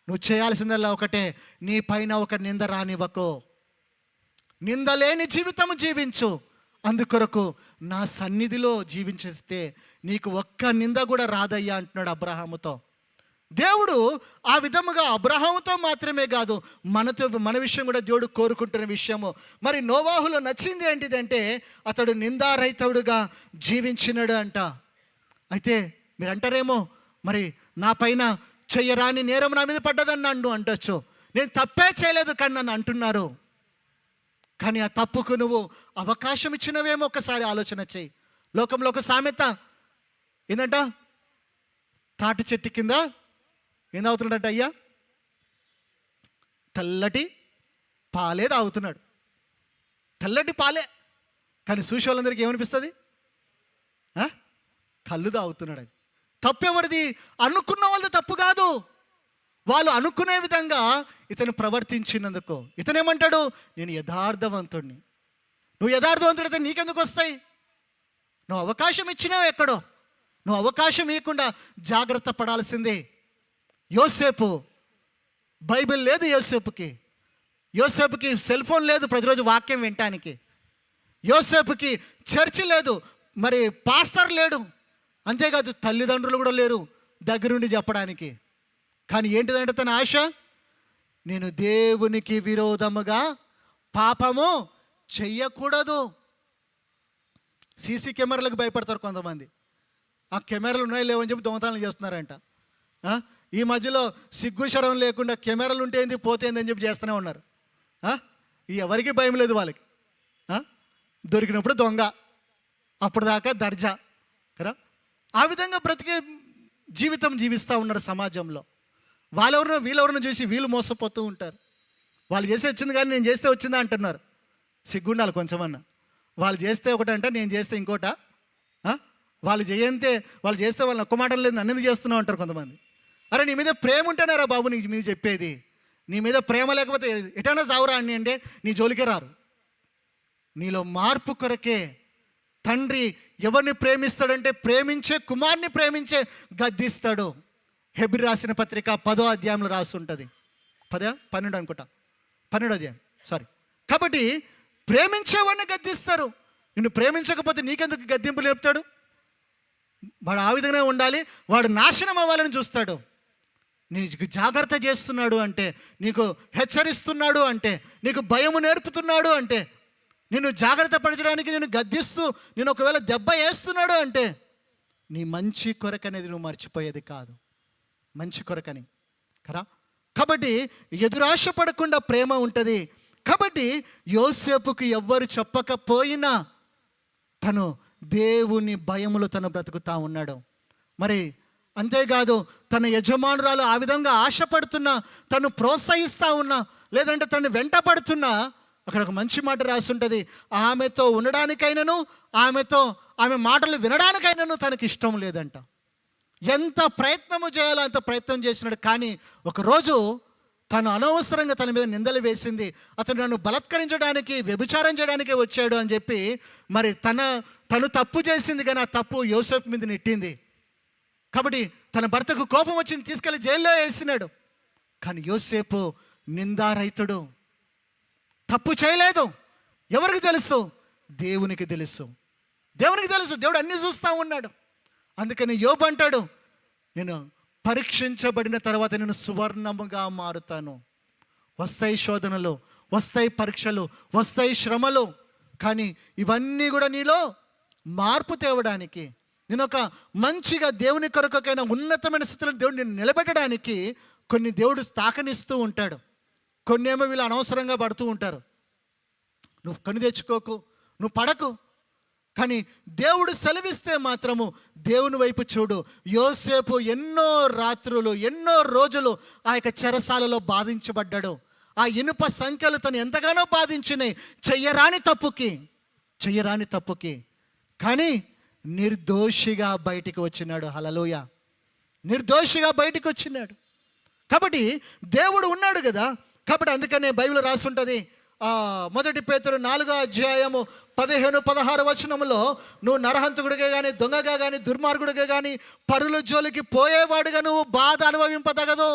నువ్వు చేయాల్సిందల్లా ఒకటే, నీ పైన ఒక నింద రానివ్వకు, నిందలేని జీవితము జీవించు. అందుకొరకు నా సన్నిధిలో జీవించేస్తే నీకు ఒక్క నింద కూడా రాదయ్యా అంటున్నాడు అబ్రహాముతో. దేవుడు ఆ విధముగా అబ్రహాముతో మాత్రమే కాదు, మన విషయం కూడా దేవుడు కోరుకుంటున్న విషయము. మరి నోవాహులో నచ్చింది ఏంటిదంటే అతడు నిందారహితుడుగా జీవించినాడు అంట. అయితే మీరు అంటారేమో, మరి నా పైన చెయ్యరాని నేరం నా మీద పడ్డదని నన్ను అంటొచ్చు. నేను తప్పే చేయలేదు కానీ నన్ను అంటున్నారు. కానీ ఆ తప్పుకు నువ్వు అవకాశం ఇచ్చినవేమో ఒకసారి ఆలోచన చేయి. లోకంలో ఒక సామెత ఏంటంట, తాటి చెట్టు కింద ఏం తాగుతున్నాడట అయ్యా, తెల్లటి పాలే తాగుతున్నాడు. తెల్లటి పాలే, కానీ చూసే వాళ్ళందరికీ ఏమనిపిస్తుంది, కళ్ళు తాగుతున్నాడు అని. తప్పు ఎవరిది? అనుకున్న వాళ్ళది తప్పు కాదు. వాళ్ళు అనుకునే విధంగా ఇతను ప్రవర్తించినందుకు ఇతనేమంటాడు, నేను యథార్థవంతుడిని. నువ్వు యథార్థవంతుడైతే నీకెందుకు వస్తాయి? నువ్వు అవకాశం ఇచ్చినావు ఎక్కడో. నువ్వు అవకాశం ఇవ్వకుండా జాగ్రత్త పడాల్సిందే. యోసేపు, బైబిల్ లేదు యోసేపుకి సెల్ ఫోన్ లేదు ప్రతిరోజు వాక్యం వినటానికి. యోసేపుకి చర్చి లేదు, మరి పాస్టర్ లేడు, అంతేకాదు తల్లిదండ్రులు కూడా లేరు దగ్గరుండి చెప్పడానికి. కానీ ఏంటిదంటే తన ఆశ, నేను దేవునికి విరోధముగా పాపము చెయ్యకూడదు. సీసీ కెమెరాలకు భయపడతారు కొంతమంది. ఆ కెమెరాలు ఉన్నాయి లేవని చెప్పి దొంగతనాలు చేస్తున్నారంట. ఈ మధ్యలో సిగ్గు శరం లేకుండా కెమెరాలు ఉంటే ఏంది పోతేంది అని చెప్పి చేస్తూనే ఉన్నారు. ఎవరికి భయం లేదు వాళ్ళకి. దొరికినప్పుడు దొంగ, అప్పుడు దాకా దర్జా కదా. ఆ విధంగా బ్రతికే జీవితం జీవిస్తూ ఉన్నారు సమాజంలో. వీళ్ళెవరినో చూసి వీళ్ళు మోసపోతూ ఉంటారు. వాళ్ళు చేస్తే వచ్చింది కానీ నేను చేస్తే వచ్చిందా అంటున్నారు. సిగ్గుండాలి కొంచెమన్నా. వాళ్ళు చేస్తే ఒకటంట, నేను చేస్తే ఇంకోట. వాళ్ళు చేస్తే వాళ్ళని ఒక్క మాట లేదు, నన్ను ఎందుకు చేస్తున్నావు అంటారు కొంతమంది. అరే నీ మీద ప్రేమ ఉంటేనేరా బాబు నీకు మీద చెప్పేది. నీ మీద ప్రేమ లేకపోతే ఎటైనా సావురా అని అంటే నీ జోలికే రారు. నీలో మార్పు కొరకే తండ్రి ఎవరిని ప్రేమిస్తాడంటే ప్రేమించే కుమార్ని ప్రేమించే గద్దిస్తాడు. హెబ్రీ రాసిన పత్రిక 10వ అధ్యాయంలో రాసి ఉంటుంది. 12 అనుకుంటా, 12వ అధ్యాయం సారీ. కాబట్టి ప్రేమించేవాడిని గద్దిస్తారు. నిన్ను ప్రేమించకపోతే నీకెందుకు గద్దింపులు చెప్తాడు? వాడు ఆ విధంగానే ఉండాలి, వాడు నాశనం అవ్వాలని చూస్తాడు. నీకు జాగ్రత్త చేస్తున్నాడు అంటే, నీకు హెచ్చరిస్తున్నాడు అంటే, నీకు భయము నేర్పుతున్నాడు అంటే, నిన్ను జాగ్రత్త పరచడానికి నేను గద్దిస్తూ నేను ఒకవేళ దెబ్బ వేస్తున్నాడు అంటే నీ మంచి కొరకనేది నువ్వు మర్చిపోయేది కాదు, మంచి కొరకని కదా. కాబట్టి ఎదురాశ పడకుండా ప్రేమ ఉంటుంది. కాబట్టి యోసేపుకి ఎవ్వరు చెప్పకపోయినా తను దేవుని భయములో తను బ్రతుకుతా ఉన్నాడు. మరి అంతేకాదు తన యజమానురాలు ఆ విధంగా ఆశపడుతున్నా, తను ప్రోత్సహిస్తూ ఉన్నా, లేదంటే తను వెంట పడుతున్నా, అక్కడ ఒక మంచి మాట రాసి ఉంటుంది, ఆమెతో ఉండడానికైనాను ఆమె మాటలు వినడానికైనాను తనకి ఇష్టం లేదంట. ఎంత ప్రయత్నము చేయాలో అంత ప్రయత్నం చేసినాడు. కానీ ఒకరోజు తను అనవసరంగా తన మీద నిందలు వేసింది. అతను నన్ను బలత్కరించడానికి, వ్యభిచారం చేయడానికే వచ్చాడు అని చెప్పి మరి తను తప్పు చేసింది, కానీ ఆ తప్పు యోసేపు మీద నెట్టింది. కాబట్టి తన భర్తకు కోపం వచ్చింది, తీసుకెళ్ళి జైల్లో వేసినాడు. కానీ యోసేపు నిందారహితుడు, తప్పు చేయలేదు. ఎవరికి తెలుసు? దేవునికి తెలుసు. దేవుడు అన్నీ చూస్తూ ఉన్నాడు. అందుకని యోబు అంటాడు, నేను పరీక్షించబడిన తర్వాత నేను సువర్ణముగా మారుతాను. వస్తాయి శోధనలు, వస్తాయి పరీక్షలు, వస్తాయి శ్రమలు, కానీ ఇవన్నీ కూడా నీలో మార్పు తేవడానికి, నేను ఒక మంచిగా దేవుని కొరకైనా ఉన్నతమైన స్థితిలో దేవుడు నేను నిలబెట్టడానికి కొన్ని దేవుడు తాకనిస్తూ ఉంటాడు. కొన్ని ఏమో వీళ్ళు అనవసరంగా పడుతూ ఉంటారు. నువ్వు కొని తెచ్చుకోకు, నువ్వు పడకు. కానీ దేవుడు సెలవిస్తే మాత్రము దేవుని వైపు చూడు. యోసేపు ఎన్నో రాత్రులు, ఎన్నో రోజులు ఆ యొక్క చెరసాలలో బాధించబడ్డాడు. ఆ ఇనుప సంఖ్యలు తను ఎంతగానో బాధించినాయి చెయ్యరాని తప్పుకి. కానీ నిర్దోషిగా బయటికి వచ్చినాడు. హల్లెలూయా, నిర్దోషిగా బయటికి వచ్చినాడు. కాబట్టి దేవుడు ఉన్నాడు కదా. కాబట్టి అందుకనే బైబిల్ రాసి ఉంటుంది, 1 పేతురు 4వ అధ్యాయము 15-16 వచనములో, నువ్వు నరహంతకుడిగా కానీ, దొంగగా కానీ, దుర్మార్గుడిగా కానీ, పరుల జోలికి పోయేవాడుగా నువ్వు బాధ అనుభవింపదగదు.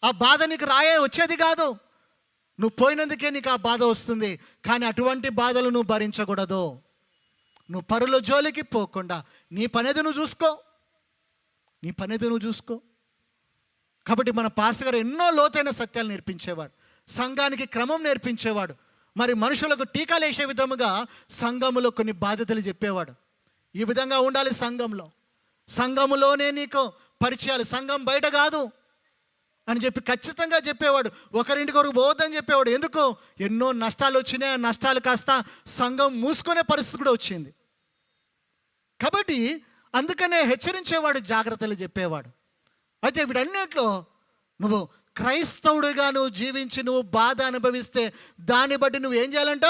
ఆ బాధ నీకు వచ్చేది కాదు. నువ్వు పోయినందుకే నీకు ఆ బాధ వస్తుంది. కానీ అటువంటి బాధలు నువ్వు భరించకూడదు. నువ్వు పరుల జోలికి పోకుండా నీ పనేది నువ్వు చూసుకో. కాబట్టి మన పాస్టర్ గారు ఎన్నో లోతైన సత్యాలు నేర్పించేవాడు, సంఘానికి క్రమం నేర్పించేవాడు, మరి మనుషులకు టీకాలు వేసే విధముగా సంఘములో కొన్ని బాధ్యతలు చెప్పేవాడు. ఈ విధంగా ఉండాలి సంఘంలో, సంఘములోనే నీకు పరిచయాలు, సంఘం బయట కాదు అని చెప్పి ఖచ్చితంగా చెప్పేవాడు. ఒకరింటికి ఒకరు పోవద్దని చెప్పేవాడు. ఎందుకు? ఎన్నో నష్టాలు వచ్చినాయి. ఆ నష్టాలు కాస్త సంఘం మూసుకునే పరిస్థితి కూడా వచ్చింది. కాబట్టి అందుకనే హెచ్చరించేవాడు, జాగ్రత్తలు చెప్పేవాడు. అయితే వీటన్నిటిలో నువ్వు క్రైస్తవుడిగా నువ్వు జీవించి నువ్వు బాధ అనుభవిస్తే దాన్ని బట్టి నువ్వు ఏం చేయాలంట?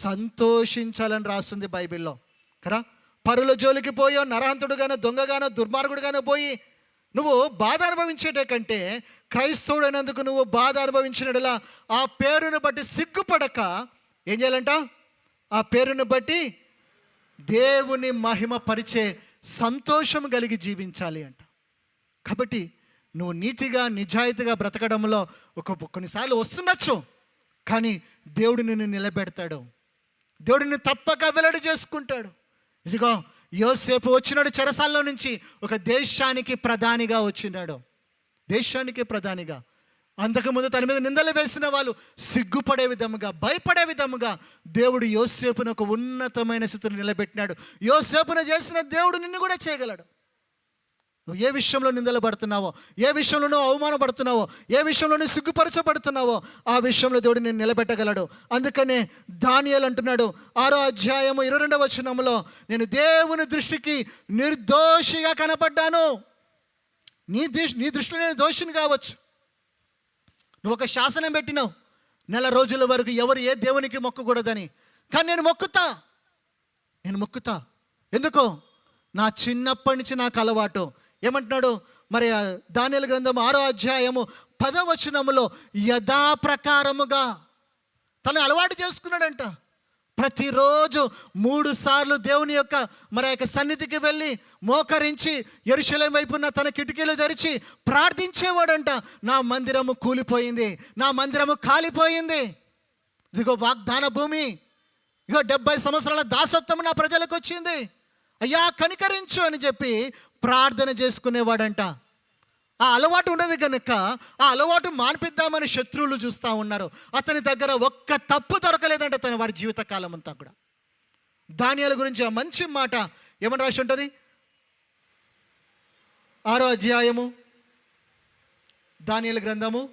సంతోషించాలని రాస్తుంది బైబిల్లో కదా. పరుల జోలికి పోయో, నరహంతుడుగానో, దొంగగానో, దుర్మార్గుడుగానో పోయి నువ్వు బాధ అనుభవించేట కంటే క్రైస్తవుడైనందుకు నువ్వు బాధ అనుభవించినలా ఆ పేరును బట్టి సిగ్గుపడక ఏం చేయాలంట? ఆ పేరును బట్టి దేవుని మహిమ పరిచే సంతోషం కలిగి జీవించాలి అంట. కాబట్టి నువ్వు నీతిగా నిజాయితీగా బ్రతకడంలో కొన్నిసార్లు వస్తుండొచ్చు, కానీ దేవుడు నిన్ను నిలబెడతాడు, దేవుడు నిన్ను తప్పక వెల్లడి చేసుకుంటాడు. ఇదిగో యోసేపు వచ్చినాడు చెరసాల్లో నుంచి, ఒక దేశానికి ప్రధానిగా వచ్చినాడు, దేశానికి ప్రధానిగా. అంతకుముందు తన మీద నిందలు వేసిన వాళ్ళు సిగ్గుపడే విధముగా, భయపడే విధముగా దేవుడు యోసేపును ఒక ఉన్నతమైన స్థితిని నిలబెట్టినాడు. యోసేపును చేసిన దేవుడు నిన్ను కూడా చేయగలడు. నువ్వు ఏ విషయంలో నిందలు పడుతున్నావో, ఏ విషయంలో నువ్వు అవమానపడుతున్నావో, ఏ విషయంలో నువ్వు సిగ్గుపరచబడుతున్నావో ఆ విషయంలో దేవుడు నిన్ను నిలబెట్టగలడు. అందుకనే దానియేలు అంటున్నాడు 6వ అధ్యాయము 22వ వచనంలో, నేను దేవుని దృష్టికి నిర్దోషిగా కనపడ్డాను. నీ దృష్టిలో నేను దోషిని కావచ్చు. నువ్వు ఒక శాసనం పెట్టినావు, 4 రోజుల వరకు ఎవరు ఏ దేవునికి మొక్కకూడదని. కానీ నేను మొక్కుతా. ఎందుకో? నా చిన్నప్పటి నుంచి నాకు అలవాటు. ఏమంటున్నాడు మరి దానియేలు గ్రంథం 6వ అధ్యాయము 10వ వచనములో, యథాప్రకారముగా తను అలవాటు చేసుకున్నాడంట. ప్రతిరోజు 3 సార్లు దేవుని యొక్క సన్నిధికి వెళ్ళి మోకరించి యెరూషలేము వైపున్న తన కిటికీలు తెరిచి ప్రార్థించేవాడంట. నా మందిరము కూలిపోయింది, నా మందిరము కాలిపోయింది, ఇదిగో వాగ్దాన భూమి, ఇగో 70 సంవత్సరాల దాసత్వం నా ప్రజలకు వచ్చింది, అయ్యా కనికరించు అని చెప్పి ప్రార్థన చేసుకునేవాడంట. ఆ అలవాటు ఉండదు కనుక ఆ అలవాటు మాన్పిద్దామని శత్రువులు చూస్తూ ఉన్నారు. అతని దగ్గర ఒక్క తప్పు దొరకలేదంట తన వారి జీవితకాలం అంతా కూడా. దానియేలు గురించి ఆ మంచి మాట ఏమని రాసి ఉంటుంది? 6వ అధ్యాయము, దానియేలు గ్రంథము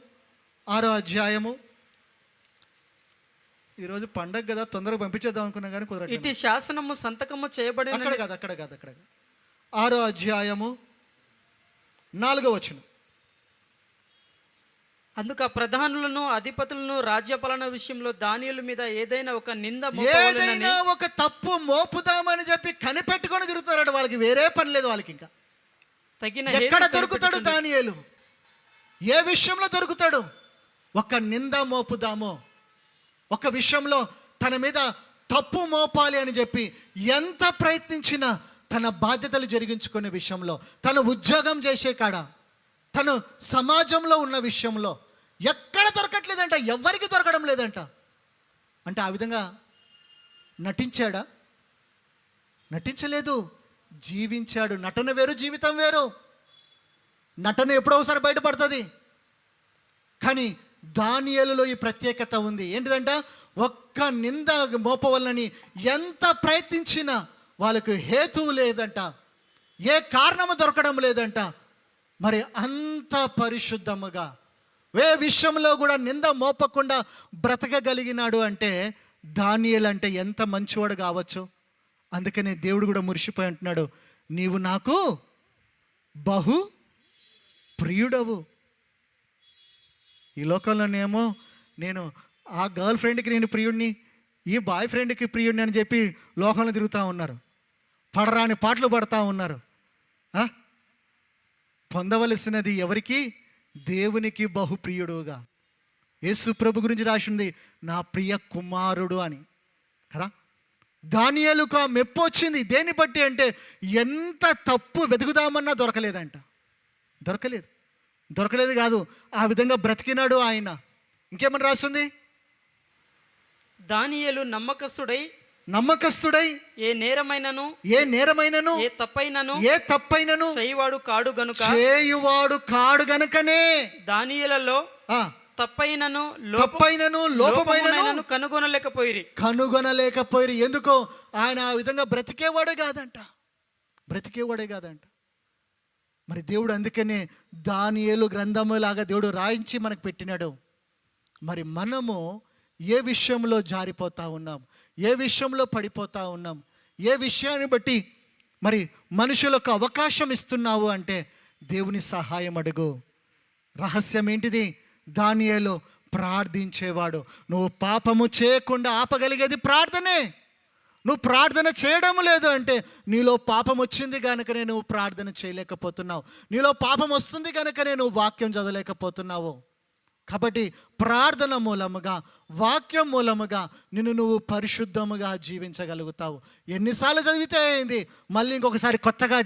6వ అధ్యాయము. ఈరోజు పండగ కదా, తొందరగా పంపించేద్దాం అనుకున్నా కానీ కుదరదు. ఇటు శాసనము సంతకము చేయబడిన అక్కడ కాదు 6వ అధ్యాయము 4వ వచనం. అందుకు ఆ ప్రధానులను అధిపతులను రాజ్యపాలన విషయంలో దానియేలు మీద ఏదైనా ఒక నింద ఏదైనా ఒక తప్పు మోపుదామని చెప్పి కనిపెట్టుకొని తిరుగుతారట. వాళ్ళకి వేరే పని లేదు. వాళ్ళకి ఇంకా తగిన ఎక్కడ దొరుకుతాడు దానియేలు? ఏ విషయంలో దొరుకుతాడు? ఒక నింద మోపుదామో, ఒక విషయంలో తన మీద తప్పు మోపాలి అని చెప్పి ఎంత ప్రయత్నించినా తన బాధ్యతలు జరిగించుకునే విషయంలో, తను ఉద్యోగం చేసే కాడ, తను సమాజంలో ఉన్న విషయంలో ఎక్కడ దొరకట్లేదంట, ఎవరికి దొరకడం లేదంట. అంటే ఆ విధంగా నటించాడా? నటించలేదు, జీవించాడు. నటన వేరు, జీవితం వేరు. నటన ఎప్పుడో ఒకసారి బయటపడుతుంది, కానీ దానియేలులో ఈ ప్రత్యేకత ఉంది. ఏంటిదంట? ఒక్క నింద మోపవలనని ఎంత ప్రయత్నించినా వాళ్ళకు హేతువు లేదంట, ఏ కారణము దొరకడం లేదంట. మరి అంత పరిశుద్ధముగా ఏ విషయంలో కూడా నింద మోపకుండా బ్రతకగలిగినాడు అంటే దానియేలు అంటే ఎంత మంచివాడు కావచ్చు. అందుకనే దేవుడు కూడా మురిసిపోయి అంటున్నాడు, నీవు నాకు బహు ప్రియుడవు. ఈ లోకంలోనేమో నేను ఆ గర్ల్ ఫ్రెండ్కి నేను ప్రియుడిని, ఈ బాయ్ ఫ్రెండ్కి ప్రియుడిని అని చెప్పి లోకంలో తిరుగుతూ ఉన్నారు, పడరాని పాటలు పడుతూ ఉన్నారు. పొందవలసినది ఎవరికి? దేవునికి బహుప్రియుడుగా. యేసు ప్రభు గురించి రాసింది నా ప్రియ కుమారుడు అని కదా. దానియేలుకు ఆ మెప్పు వచ్చింది. దేన్ని బట్టి అంటే ఎంత తప్పు వెతుకుదామన్నా దొరకలేదు కాదు, ఆ విధంగా బ్రతికినాడు ఆయన. ఇంకేమని రాస్తుంది? దానియేలు నమ్మకస్తుడై నమ్మకస్తుడై ఏ నేరమైనను ఏ నేరమైనను ఏ తప్పైనను ఏ తప్పైనను చేయువాడు కాడు గనుక చేయువాడు కాడు గనుకనే దానియేలులో ఆ, తప్పైనను తప్పైనను లోపమైనను కనుగొనలేకపోయిరి. కనుగొనలేకపోయారు. ఎందుకో ఆయన ఆ విధంగా బ్రతికేవాడే కాదంట. మరి దేవుడు అందుకనే దానియేలు గ్రంథము లాగా దేవుడు రాయించి మనకు పెట్టినాడు. మరి మనము ఏ విషయంలో జారిపోతా ఉన్నాం, ఏ విషయంలో పడిపోతా ఉన్నాం, ఏ విషయాన్ని బట్టి మరి మనుషులకు అవకాశం ఇస్తున్నావు అంటే దేవుని సహాయం అడుగు. రహస్యం ఏంటిది? దానియేలు ప్రార్థించేవాడు. నువ్వు పాపము చేయకుండా ఆపగలిగేది ప్రార్థనే. నువ్వు ప్రార్థన చేయడం లేదు అంటే నీలో పాపం వచ్చింది కనుకనే నువ్వు ప్రార్థన చేయలేకపోతున్నావు. నీలో పాపం వస్తుంది కనుకనే నువ్వు వాక్యం చదవలేకపోతున్నావు. కాబట్టి ప్రార్థన మూలముగా, వాక్యం మూలముగా నిన్ను నువ్వు పరిశుద్ధముగా జీవించగలుగుతావు. ఎన్నిసార్లు చదివితే అయింది, మళ్ళీ ఇంకొకసారి కొత్తగా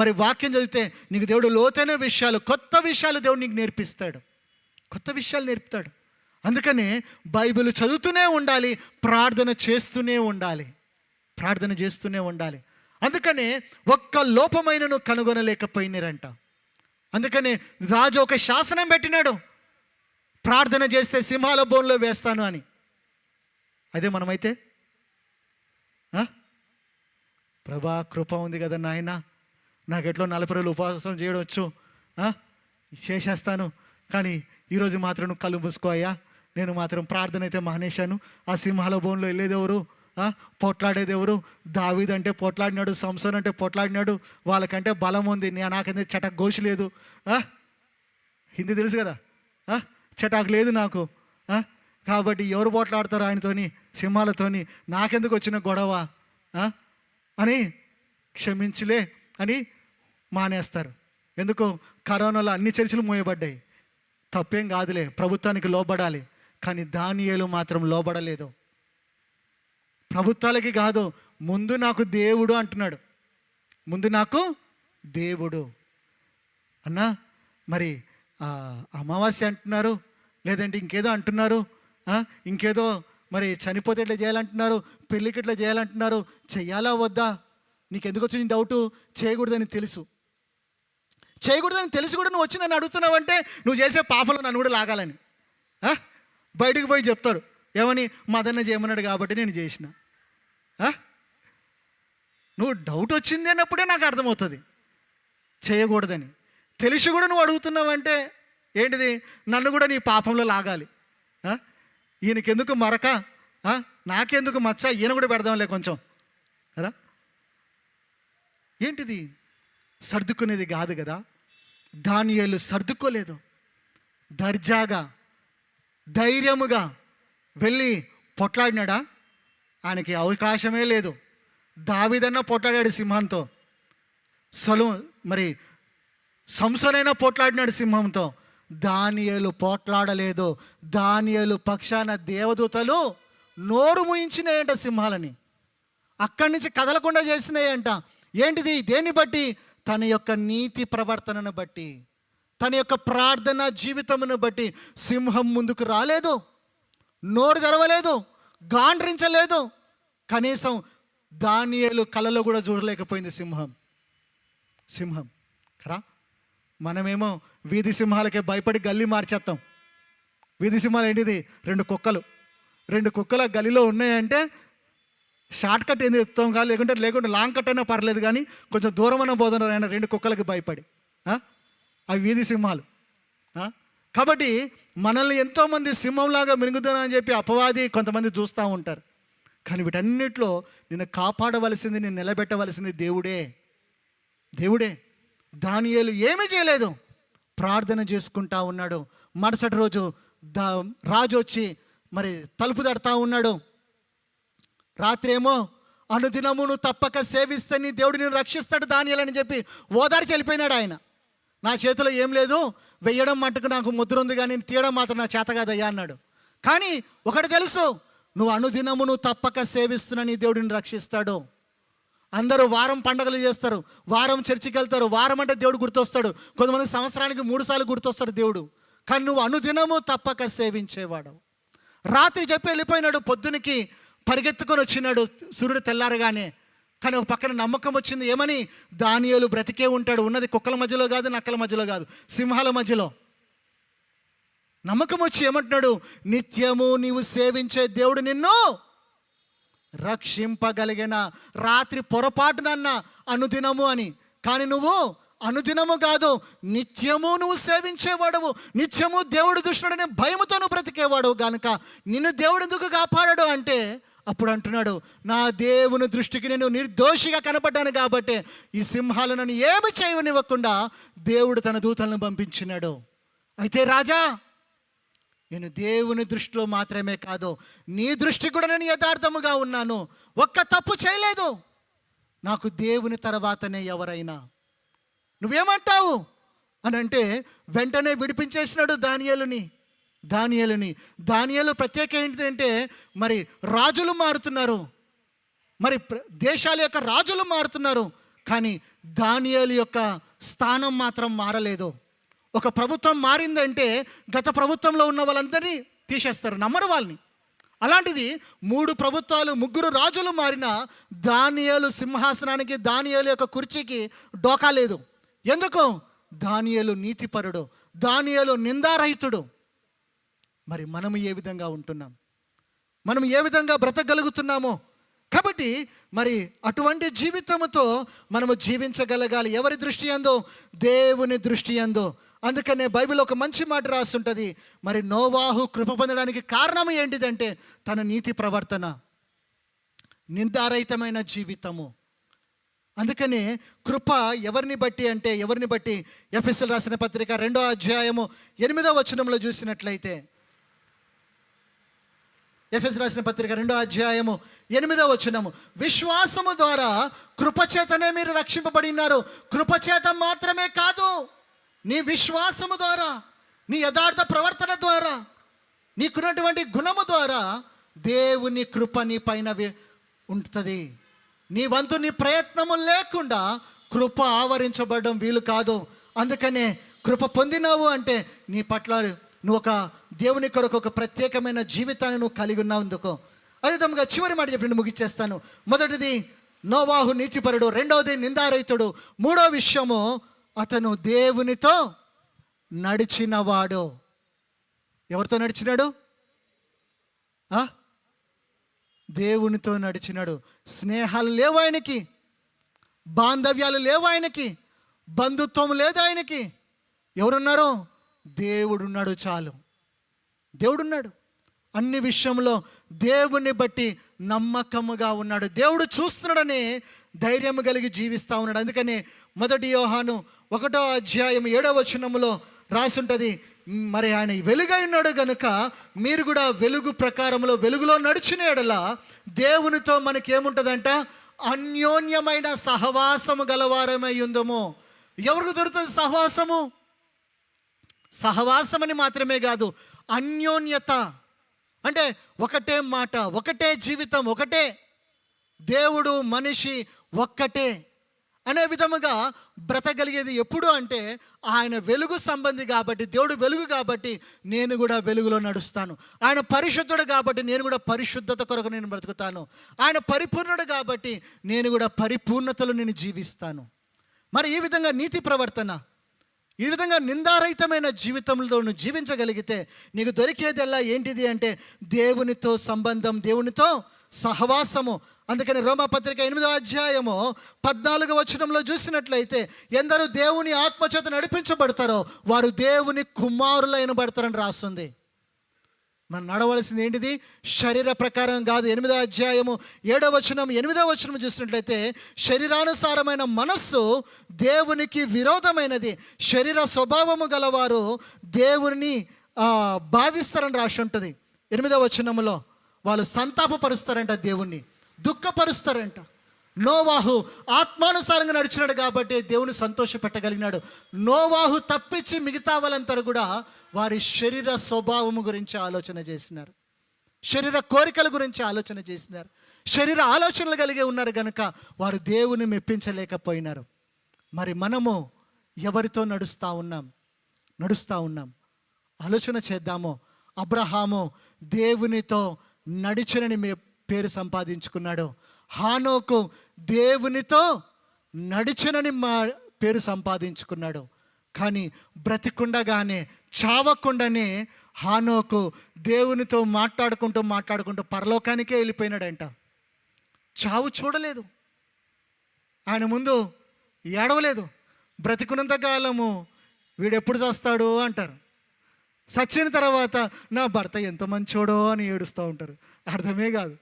మరి వాక్యం చదివితే నీకు దేవుడు లోతైన విషయాలు, కొత్త విషయాలు దేవుడు నీకు నేర్పిస్తాడు, కొత్త విషయాలు నేర్పుతాడు. అందుకనే బైబిల్ చదువుతూనే ఉండాలి, ప్రార్థన చేస్తూనే ఉండాలి. అందుకనే ఒక్క లోపమైనను కనుగొనలేకపోయినారంట. అందుకనే రాజు ఒక శాసనం పెట్టినాడు, ప్రార్థన చేస్తే సింహాల బోన్లో వేస్తాను అని. అదే మనమైతే ప్రభా కృప ఉంది కదా నాయన, నాకు ఎట్లో 40 రోజులు ఉపవాసం చేయడం వచ్చు, చేసేస్తాను, కానీ ఈరోజు మాత్రం నువ్వు కళ్ళు మూసుకో అయ్యా, నేను మాత్రం ప్రార్థన అయితే మానేశాను. ఆ సింహాల బోన్లో వెళ్ళేదెవరు, పోట్లాడేదెవరు? దావీదు అంటే పోట్లాడినాడు, సంసోన్ అంటే పోట్లాడినాడు, వాళ్ళకంటే బలం ఉంది, నాకంటే చటక్ గోషి లేదు. హిందీ తెలుసు కదా, చటాకు లేదు నాకు. కాబట్టి ఎవరు పోట్లాడతారు ఆయనతోని, సింహాలతోని, నాకెందుకు వచ్చిన గొడవ అని క్షమించులే అని మానేస్తారు. ఎందుకు? కరోనాలో అన్ని చర్చిలు మూయబడ్డాయి. తప్పేం కాదులే, ప్రభుత్వానికి లోబడాలి. కానీ దానియేలు మాత్రం లోబడలేదు. ప్రభుత్వాలకి కాదు, ముందు నాకు దేవుడు అంటున్నాడు. ముందు నాకు దేవుడు అన్నా. మరి అమావాస్య అంటున్నారు, లేదంటే ఇంకేదో అంటున్నారు, ఇంకేదో మరి చనిపోతే ఇట్లా చేయాలంటున్నారు, పెళ్ళికి ఇట్లా చేయాలంటున్నారు. చెయ్యాలా వద్దా? నీకు ఎందుకు వచ్చింది డౌటు? చేయకూడదని తెలుసు కూడా నువ్వు వచ్చి నన్ను అడుగుతున్నావంటే నువ్వు చేసే పాపంలో నన్ను కూడా లాగాలని బయటికి పోయి చెప్తాడు. ఏమని? మదన్న చేయమన్నాడు కాబట్టి నేను చేసిన. నువ్వు డౌట్ వచ్చింది అన్నప్పుడే నాకు అర్థమవుతుంది చేయకూడదని. తెలిసి కూడా నువ్వు అడుగుతున్నావంటే ఏంటిది? నన్ను కూడా నీ పాపంలో లాగాలి. ఈయనకెందుకు మరక, నాకెందుకు మచ్చ, ఈయన కూడా పెడదాంలే కొంచెం రా. ఏంటిది? సర్దుకునేది కాదు కదా. దానియేలు సర్దుకోలేదు, దర్జాగా ధైర్యముగా వెళ్ళి పొట్లాడినాడా? ఆయనకి అవకాశమే లేదు. దావీదన్నా పొట్లాడాడు సింహంతో, మరి సంసోనైనా పోట్లాడినాడు సింహంతో. దానియేలు పోట్లాడలేదు. దానియేలు పక్షాన దేవదూతలు నోరు ముయించినాయంట సింహాలని, అక్కడి నుంచి కదలకుండా చేసినాయంట. ఏంటిది? దేన్ని బట్టి? తన యొక్క నీతి ప్రవర్తనను బట్టి, తన యొక్క ప్రార్థన జీవితమును బట్టి సింహం ముందుకు రాలేదు, నోరు తెరవలేదు, గాండ్రించలేదు. కనీసం దానియేలు కలలో కూడా చూడలేకపోయింది సింహం కరా. మనమేమో వీధి సింహాలకే భయపడి గల్లీ మార్చేస్తాం. వీధి సింహాలు ఏంటిది? 2 కుక్కలు గల్లీలో ఉన్నాయంటే షార్ట్ కట్ ఏంది ఎత్తుతాం కాదు, లేకుంటే లాంగ్ కట్ అయినా పర్లేదు, కానీ కొంచెం దూరమైన పోతున్నారు ఆయన 2 కుక్కలకి భయపడి. అవి వీధి సింహాలు. కాబట్టి మనల్ని ఎంతోమంది సింహంలాగా మిరుగుదానని చెప్పి అపవాది కొంతమంది చూస్తూ ఉంటారు. కానీ వీటన్నిటిలో నిన్ను కాపాడవలసింది, నిన్ను నిలబెట్టవలసింది దేవుడే. దానియేలు ఏమీ చేయలేదు, ప్రార్థన చేసుకుంటా ఉన్నాడు. మరుసటి రోజు రాజు వచ్చి మరి తలుపు తడతా ఉన్నాడు. రాత్రి ఏమో అనుదినమును తప్పక సేవిస్తే నీ దేవుడు నేను రక్షిస్తాడు దానియేలు అని చెప్పి ఓదార్చి వెళ్ళిపోయినాడు ఆయన. నా చేతిలో ఏం లేదు, వెయ్యడం మటుకు నాకు ముద్ర ఉంది, కానీ తీయడం మాత్రం నా చేత కాదయ్యా అన్నాడు. కానీ ఒకటి తెలుసు, నువ్వు అనుదినమును తప్పక సేవిస్తున్న నీ దేవుడిని రక్షిస్తాడు. అందరూ వారం పండుగలు చేస్తారు, వారం చర్చికి వెళ్తారు. వారం అంటే దేవుడు గుర్తొస్తాడు. కొంతమంది సంవత్సరానికి 3 సార్లు గుర్తొస్తాడు దేవుడు. కానీ నువ్వు అనుదినము తప్పక సేవించేవాడు. రాత్రి చెప్పి వెళ్ళిపోయినాడు. పొద్దునికి పరిగెత్తుకొని వచ్చినాడు సూర్యుడు తెల్లారగానే. కానీ ఒక పక్కన నమ్మకం వచ్చింది, ఏమని? దానియేలు బ్రతికే ఉంటాడు, ఉన్నది కుక్కల మధ్యలో కాదు, నక్కల మధ్యలో కాదు, సింహాల మధ్యలో. నమ్మకం వచ్చి ఏమంటున్నాడు? నిత్యము నీవు సేవించే దేవుడు నిన్ను రక్షింపగలిగిన. రాత్రి పొరపాటునన్న అనుదినము అని, కానీ నువ్వు అనుదినము కాదు, నిత్యము నువ్వు సేవించేవాడవు, నిత్యము దేవుడు దుష్టుడనే భయముతో నువ్వు బ్రతికేవాడవు కనుక నిన్ను దేవుడు ఎందుకు కాపాడాడు అంటే, అప్పుడు అంటున్నాడు, నా దేవుని దృష్టికి నేను నిర్దోషిగా కనపడ్డాను కాబట్టి ఈ సింహాలు నన్ను ఏమి చేయనివ్వకుండా దేవుడు తన దూతలను పంపించినాడు. అయితే రాజా, నేను దేవుని దృష్టిలో మాత్రమే కాదు, నీ దృష్టి కూడా నేను యథార్థముగా ఉన్నాను, ఒక్క తప్పు చేయలేదు. నాకు దేవుని తర్వాతనే ఎవరైనా. నువ్వేమంటావు అని అంటే వెంటనే విడిపించేసినాడు దానియేలు ప్రత్యేకం ఏంటంటే, మరి రాజులు మారుతున్నారు, మరి దేశాల యొక్క రాజులు మారుతున్నారు, కానీ దానియేలు యొక్క స్థానం మాత్రం మారలేదు. ఒక ప్రభుత్వం మారిందంటే గత ప్రభుత్వంలో ఉన్న వాళ్ళందరినీ తీసేస్తారు, నమ్మరు వాళ్ళని. అలాంటిది 3 ప్రభుత్వాలు 3 రాజులు మారిన దానియేలు సింహాసనానికి, దానియేలు యొక్క కుర్చీకి డోకా లేదు. ఎందుకు? దానియేలు నీతిపరుడు, దానియేలు నిందారహితుడు. మరి మనము ఏ విధంగా ఉంటున్నాం, మనం ఏ విధంగా బ్రతకగలుగుతున్నామో? కాబట్టి మరి అటువంటి జీవితంతో మనము జీవించగలగాలి. ఎవరి దృష్టి యందు? దేవుని దృష్టి యందు. అందుకనే బైబిల్ ఒక మంచి మాట రాస్తుంటుంది, మరి నోవాహు కృప పొందడానికి కారణం ఏంటిదంటే తన నీతి ప్రవర్తన, నిందారహితమైన జీవితము. అందుకనే కృప ఎవరిని బట్టి ఎఫెసీయులకు రాసిన పత్రిక 2వ అధ్యాయము 8వ వచనంలో చూసినట్లయితే, ఎఫెసీయులకు రాసిన పత్రిక 2వ అధ్యాయము 8వ వచనము, విశ్వాసము ద్వారా కృపచేతనే మీరు రక్షింపబడినారు. కృపచేత మాత్రమే కాదు, నీ విశ్వాసము ద్వారా, నీ యథార్థ ప్రవర్తన ద్వారా, నీకున్నటువంటి గుణము ద్వారా దేవుని కృప నీ పైన ఉంటుంది. నీ వంతు నీ ప్రయత్నము లేకుండా కృప ఆవరించబడడం వీలు కాదు. అందుకనే కృప పొందినావు అంటే నీ పట్ల నువ్వు ఒక దేవుని కొరకు ఒక ప్రత్యేకమైన జీవితాన్ని నువ్వు కలిగి ఉన్నావు. అందుకో అదే విధంగా చివరి మాట చెప్పి ముగిచ్చేస్తాను. మొదటిది నోవాహు నీతిపరుడు, రెండవది నిందారహితుడు, మూడో విషయము అతను దేవునితో నడిచినవాడు. ఎవరితో నడిచినాడు? దేవునితో నడిచినాడు. స్నేహాలు లేవు ఆయనకి, బాంధవ్యాలు లేవు ఆయనకి, బంధుత్వం లేదు ఆయనకి. ఎవరున్నారు? దేవుడున్నాడు, చాలు. దేవుడున్నాడు అన్ని విషయంలో, దేవుని బట్టి నమ్మకముగా ఉన్నాడు. దేవుడు చూస్తున్నాడని ధైర్యం కలిగి జీవిస్తూ ఉన్నాడు. అందుకని 1 యోహాను 1వ అధ్యాయం 7వ వచనములో రాసి ఉంటుంది, మరి ఆయన వెలుగై ఉన్నాడు కనుక మీరు కూడా వెలుగు ప్రకారంలో వెలుగులో నడిచిన యెడల దేవునితో మనకి ఏముంటుందంట? అన్యోన్యమైన సహవాసము గలవారమై ఉందము. ఎవరికి దొరుకుతుంది సహవాసము? సహవాసమని మాత్రమే కాదు, అన్యోన్యత అంటే ఒకటే మాట, ఒకటే జీవితం, ఒకటే దేవుడు మనిషి ఒక్కటే అనే విధముగా బ్రతకగలిగేది ఎప్పుడు అంటే ఆయన వెలుగు సంబంధి కాబట్టి, దేవుడు వెలుగు కాబట్టి నేను కూడా వెలుగులో నడుస్తాను. ఆయన పరిశుద్ధుడు కాబట్టి నేను కూడా పరిశుద్ధత కొరకు నేను బ్రతుకుతాను. ఆయన పరిపూర్ణుడు కాబట్టి నేను కూడా పరిపూర్ణతలో నేను జీవిస్తాను. మరి ఈ విధంగా నీతి ప్రవర్తన, ఈ విధంగా నిందారహితమైన జీవితంలో నువ్వు జీవించగలిగితే నీకు దొరికేదల్లా ఏంటిది అంటే దేవునితో సంబంధం, దేవునితో సహవాసము. అందుకని రోమాపత్రిక 8వ అధ్యాయము 14వ వచనంలో చూసినట్లయితే, ఎందరూ దేవుని ఆత్మచేత నడిపించబడతారో వారు దేవుని కుమారులైన పడతారని రాస్తుంది. మనం నడవలసింది ఏంటిది? శరీర ప్రకారం కాదు. 8వ అధ్యాయము 7వ వచనం 8వ వచనం చూసినట్లయితే, శరీరానుసారమైన మనస్సు దేవునికి విరోధమైనది, శరీర స్వభావము గలవారు దేవుని బాధిస్తారని రాసి ఉంటుంది. 8వ వచనంలో వాళ్ళు సంతాపపరుస్తారంట, దేవుణ్ణి దుఃఖపరుస్తారంట. నోవాహు ఆత్మానుసారంగా నడిచినాడు కాబట్టి దేవుని సంతోషపెట్టగలిగినాడు. నోవాహు తప్పించి మిగతా వాళ్ళంతా కూడా వారి శరీర స్వభావము గురించి ఆలోచన చేసినారు, శరీర కోరికల గురించి ఆలోచన చేసినారు, శరీర ఆలోచనలు కలిగి ఉన్నారు కనుక వారు దేవుని మెప్పించలేకపోయినారు. మరి మనము ఎవరితో నడుస్తూ ఉన్నాం ఆలోచన చేద్దాము. అబ్రహాము దేవునితో నడిచినని పేరు సంపాదించుకున్నాడు. హానోకు దేవునితో నడిచెనని పేరు సంపాదించుకున్నాడు. కానీ బ్రతికుండగానే, చావకుండానే హానోకు దేవునితో మాట్లాడుకుంటూ పరలోకానికే వెళ్ళిపోయినాడంట. చావు చూడలేదు, ఆయన ముందు ఏడవలేదు. బ్రతికున్నంత కాలము వీడెప్పుడు చస్తాడు అంటారు. చచ్చిన తర్వాత నా భర్త ఎంత మంచోడో అని ఏడుస్తూ ఉంటారు. అర్థమే కాదు.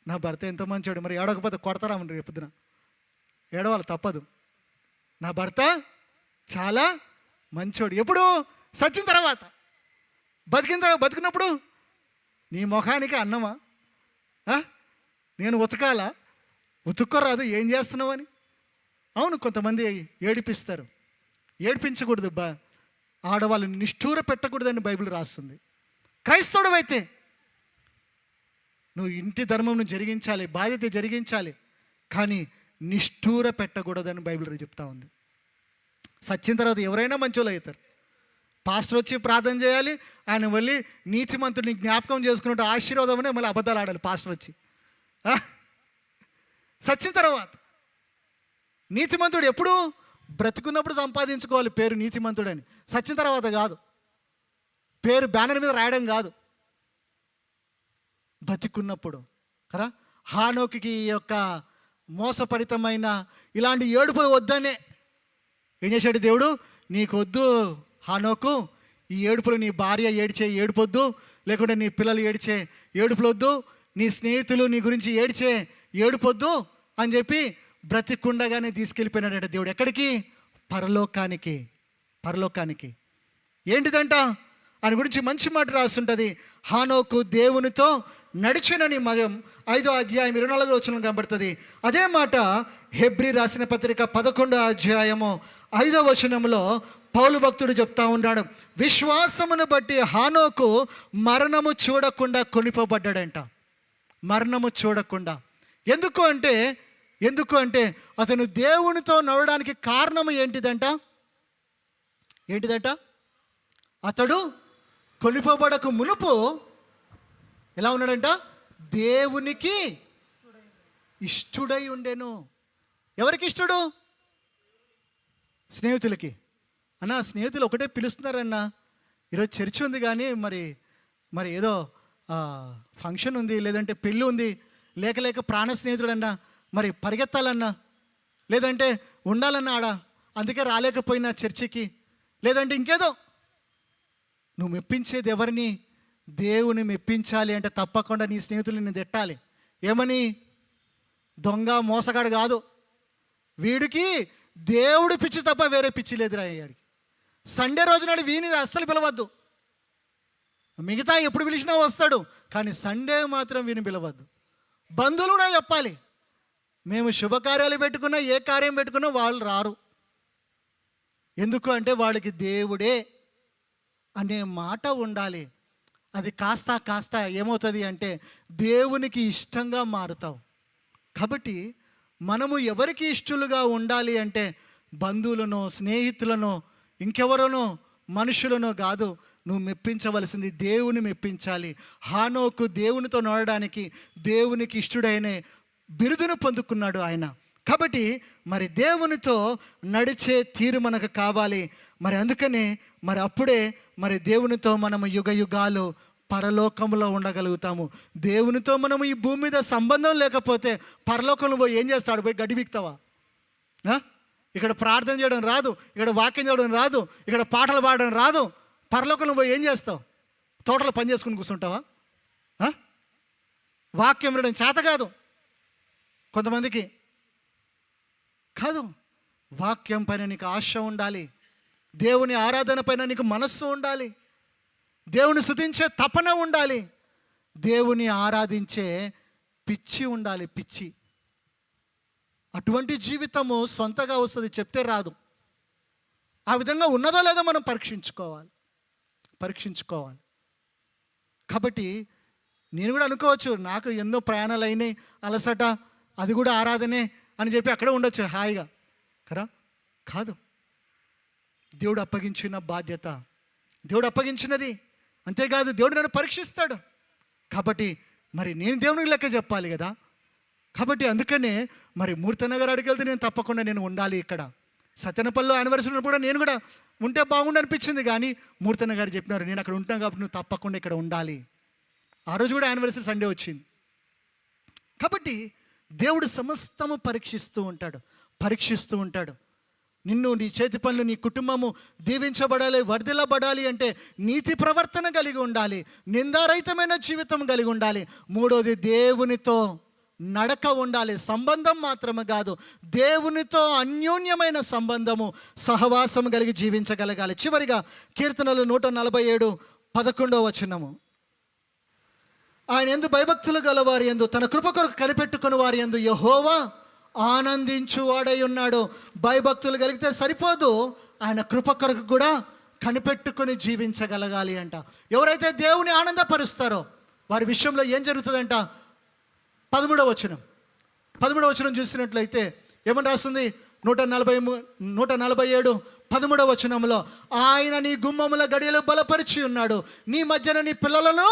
నా భర్త ఎంత మంచోడు, మరి ఏడవకపోతే కొడతారా రేపు పొద్దున? ఏడవాలి తప్పదు. నా భర్త చాలా మంచోడు. ఎప్పుడు? చచ్చిన తర్వాత. బతికినప్పుడు నీ ముఖానికి అన్నమా? నేను ఉతకాలా? ఉతుక్కోరాదు, ఏం చేస్తున్నావు అని. అవును, కొంతమంది ఏడిపిస్తారు. ఏడిపించకూడదు. ఆడవాళ్ళని నిష్ఠూర పెట్టకూడదని బైబిల్ రాస్తుంది. క్రైస్తవుడు అయితే నువ్వు ఇంటి ధర్మం జరిగించాలి, బాధ్యత జరిగించాలి, కానీ నిష్ఠూర పెట్టకూడదని బైబిల్ చెప్తా ఉంది. సచ్చిన తర్వాత ఎవరైనా మంచోళ్ళు అవుతారు. పాస్టర్ వచ్చి ప్రార్థన చేయాలి, ఆయన వెళ్ళి నీతిమంతుడిని జ్ఞాపకం చేసుకున్నట్టు ఆశీర్వాదం అనే మళ్ళీ అబద్ధాలు ఆడాలి పాస్టర్ వచ్చి. సచ్చిన తర్వాత నీతిమంతుడు ఎప్పుడు? బ్రతుకున్నప్పుడు సంపాదించుకోవాలి పేరు నీతిమంతుడని, సచ్చిన తర్వాత కాదు. పేరు బ్యానర్ మీద రాయడం కాదు, బతికున్నప్పుడు కదా. హానోకి ఈ యొక్క మోసపరితమైన ఇలాంటి ఏడుపు వద్దనే ఏం చేశాడు దేవుడు? నీకు వద్దు హానోకు, ఈ ఏడుపులు, నీ భార్య ఏడ్చే ఏడుపొద్దు, లేకుంటే నీ పిల్లలు ఏడ్చే ఏడుపులొద్దు, నీ స్నేహితులు నీ గురించి ఏడ్చే ఏడుపొద్దు అని చెప్పి బ్రతికుండగానే తీసుకెళ్ళిపోయినాడంట దేవుడు. ఎక్కడికి? పరలోకానికి. పరలోకానికి ఏంటిదంట? ఆయన గురించి మంచి మాట రాస్తుంటుంది. హానోకు దేవునితో నడిచినని మనం 5వ అధ్యాయం 24వ వచనం కనబడుతుంది. అదే మాట హెబ్రీ రాసిన పత్రిక 11వ అధ్యాయము 5వ వచనంలో పౌలు భక్తుడు చెప్తా ఉన్నాడు, విశ్వాసమును బట్టి హానోకు మరణము చూడకుండా కొనిపోబడ్డాడంట. మరణము చూడకుండా. ఎందుకు అంటే అతను దేవునితో నడవడానికి కారణం ఏంటిదంట? అతడు కొనిపోబడకు మునుపు ఎలా ఉన్నాడంట? దేవునికి ఇష్టుడై ఉండెను. ఎవరికి ఇష్టడు? స్నేహితులకి. అన్న స్నేహితులు ఒకటే పిలుస్తున్నారన్నా, ఈరోజు చర్చి ఉంది కానీ మరి ఏదో ఫంక్షన్ ఉంది, లేదంటే పెళ్ళి ఉంది, లేక ప్రాణ స్నేహితుడన్నా, మరి పరిగెత్తాలన్నా, లేదంటే ఉండాలన్నా ఆడ, అందుకే రాలేకపోయినా చర్చికి, లేదంటే ఇంకేదో. నువ్వు మెప్పించేది ఎవరిని? దేవుని మెప్పించాలి అంటే తప్పకుండా నీ స్నేహితులని తిట్టాలి. ఏమని? దొంగ మోసగాడు కాదు, వీడికి దేవుడు పిచ్చి తప్ప వేరే పిచ్చి లేదురా అయ్యాడికి. సండే రోజు నాడు వీని అస్సలు పిలవద్దు. మిగతా ఎప్పుడు పిలిచినా వస్తాడు, కానీ సండే మాత్రం వీని పిలవద్దు. బంధువులు కూడా చెప్పాలి, మేము శుభకార్యాలు పెట్టుకున్నా, ఏ కార్యం పెట్టుకున్నా వాళ్ళు రారు. ఎందుకు అంటే వాళ్ళకి దేవుడే అనే మాట ఉండాలి. అది కాస్త ఏమవుతుంది అంటే దేవునికి ఇష్టంగా మారుతావు. కాబట్టి మనము ఎవరికి ఇష్టలుగా ఉండాలి అంటే బంధువులను, స్నేహితులను, ఇంకెవరనో మనుషులను కాదు, నువ్వు మెప్పించవలసింది దేవుని మెప్పించాలి. హానోకు దేవునితో నడవడానికి దేవునికి ఇష్టడైన బిరుదును పొందుకున్నాడు ఆయన. కాబట్టి మరి దేవునితో నడిచే తీరు మనకు కావాలి. మరి అందుకనే అప్పుడే దేవునితో మనము యుగాలు పరలోకంలో ఉండగలుగుతాము. దేవునితో మనము ఈ భూమి మీద సంబంధం లేకపోతే పరలోకంలో పోయి ఏం చేస్తాడు? పోయి గడ్డి బిక్తావా? ఇక్కడ ప్రార్థన చేయడం రాదు, ఇక్కడ వాక్యం చేయడం రాదు, ఇక్కడ పాటలు పాడడం రాదు, పరలోకంలో పోయి ఏం చేస్తావు? తోటలో పని చేసుకుని కూర్చుంటావా? వాక్యం వినడం చేత కాదు కొంతమందికి. కాదు, వాక్యం పైన నీకు ఆశ ఉండాలి, దేవుని ఆరాధన పైన నీకు మనస్సు ఉండాలి, దేవుని స్తుతించే తపన ఉండాలి, దేవుని ఆరాధించే పిచ్చి ఉండాలి, పిచ్చి. అటువంటి జీవితము సొంతగా వస్తుంది, చెప్తే రాదు. ఆ విధంగా ఉన్నదో లేదో మనం పరీక్షించుకోవాలి. కాబట్టి నేను కూడా అనుకోవచ్చు, నాకు ఎన్నో ప్రయాణాలు అయినాయి, అలసట, అది కూడా ఆరాధనే అని చెప్పి అక్కడే ఉండొచ్చు హాయిగా కదా. కాదు, దేవుడు అప్పగించిన బాధ్యత, దేవుడు అప్పగించినది. అంతేకాదు, దేవుడు నన్ను పరీక్షిస్తాడు. కాబట్టి మరి నేను దేవునికి లెక్క చెప్పాలి కదా. కాబట్టి అందుకనే మరి మూర్తనగర్ అడిగి వెళ్తే నేను తప్పకుండా నేను ఉండాలి. ఇక్కడ సత్యనపల్లిలో యానివర్సరీ ఉన్నప్పుడు కూడా నేను కూడా ఉంటే బాగుండు అనిపించింది, కానీ మూర్తన్న గారు చెప్పినారు నేను అక్కడ ఉంటాను కాబట్టి నువ్వు తప్పకుండా ఇక్కడ ఉండాలి. ఆ రోజు కూడా యానివర్సరీ సండే వచ్చింది. కాబట్టి దేవుడు సమస్తము పరీక్షిస్తూ ఉంటాడు. నిన్ను, నీ చేతి పనులు, నీ కుటుంబము దీవించబడాలి, వర్ధిల్లబడాలి అంటే నీతి ప్రవర్తన కలిగి ఉండాలి, నిందారహితమైన జీవితం కలిగి ఉండాలి. మూడోది దేవునితో నడక ఉండాలి. సంబంధం మాత్రమే కాదు, దేవునితో అన్యోన్యమైన సంబంధము, సహవాసం కలిగి జీవించగలగాలి. చివరిగా కీర్తనలు 147:11 వచనము, ఆయన యందు భయభక్తులు గలవారి యందు తన కృప కొరకు కనిపెట్టుకుని వారి యందు యెహోవా ఆనందించువాడై ఉన్నాడు. భయభక్తులు కలిగితే సరిపోదు, ఆయన కృప కొరకు కూడా కనిపెట్టుకుని జీవించగలగాలి అంట. ఎవరైతే దేవుని ఆనందపరుస్తారో వారి విషయంలో ఏం జరుగుతుందంట? 13వ వచనం చూసినట్లయితే ఏమని రాస్తుంది? 147 వచనంలో, ఆయన నీ గుమ్మముల గడియలు బలపరిచి ఉన్నాడు, నీ మధ్యన నీ పిల్లలను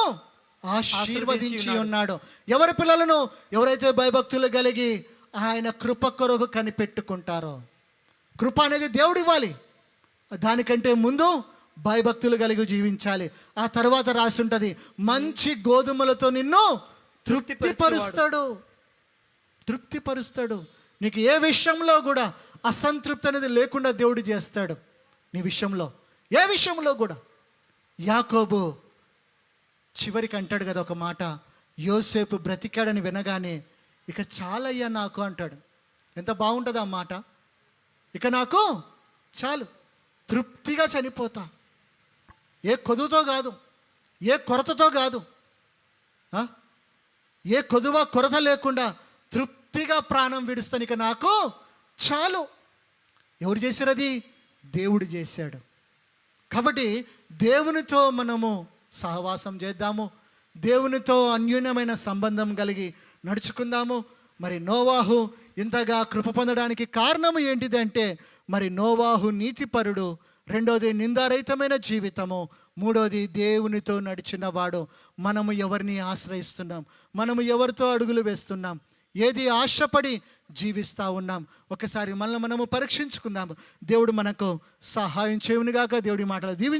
ఆశీర్వదించి ఉన్నాడు. ఎవరి పిల్లలను? ఎవరైతే భయభక్తులు కలిగి ఆయన కృప కొరకు కనిపెట్టుకుంటారో. కృప అనేది దేవుడు ఇవ్వాలి, దానికంటే ముందు భయభక్తులు కలిగి జీవించాలి. ఆ తర్వాత రాసి ఉంటుంది, మంచి గోధుమలతో నిన్ను తృప్తిపరుస్తాడు. నీకు ఏ విషయంలో కూడా అసంతృప్తి అనేది లేకుండా దేవుడు చేస్తాడు. నీ విషయంలో ఏ విషయంలో కూడా. యాకోబు చివరికి అంటాడు కదా ఒక మాట, యోసేపు బ్రతికాడని వినగానే ఇక చాలయ్యా నాకు అంటాడు. ఎంత బాగుంటుంది ఆ మాట. ఇక నాకు చాలు, తృప్తిగా చనిపోతా, ఏ కొదువుతో కాదు, ఏ కొరతతో కాదు, ఏ కొరత లేకుండా తృప్తిగా ప్రాణం విడుస్తాను, ఇక నాకు చాలు. ఎవరు చేశారు అది? దేవుడు చేశాడు. కాబట్టి దేవునితో మనము సహవాసం చేద్దాము, దేవునితో అన్యోన్యమైన సంబంధం కలిగి నడుచుకుందాము. మరి నోవాహు ఇంతగా కృప పొందడానికి కారణము ఏంటిదంటే, మరి నోవాహు నీతిపరుడు, రెండోది నిందారహితమైన జీవితము, మూడోది దేవునితో నడిచినవాడు. మనము ఎవరిని ఆశ్రయిస్తున్నాం? మనము ఎవరితో అడుగులు వేస్తున్నాం? ఏది ఆశపడి జీవిస్తూ ఉన్నాం? ఒకసారి మనల్ని మనము పరీక్షించుకుందాం. దేవుడు మనకు సహాయం చేయునుగాక. దేవుడి మాటలు దీవించు.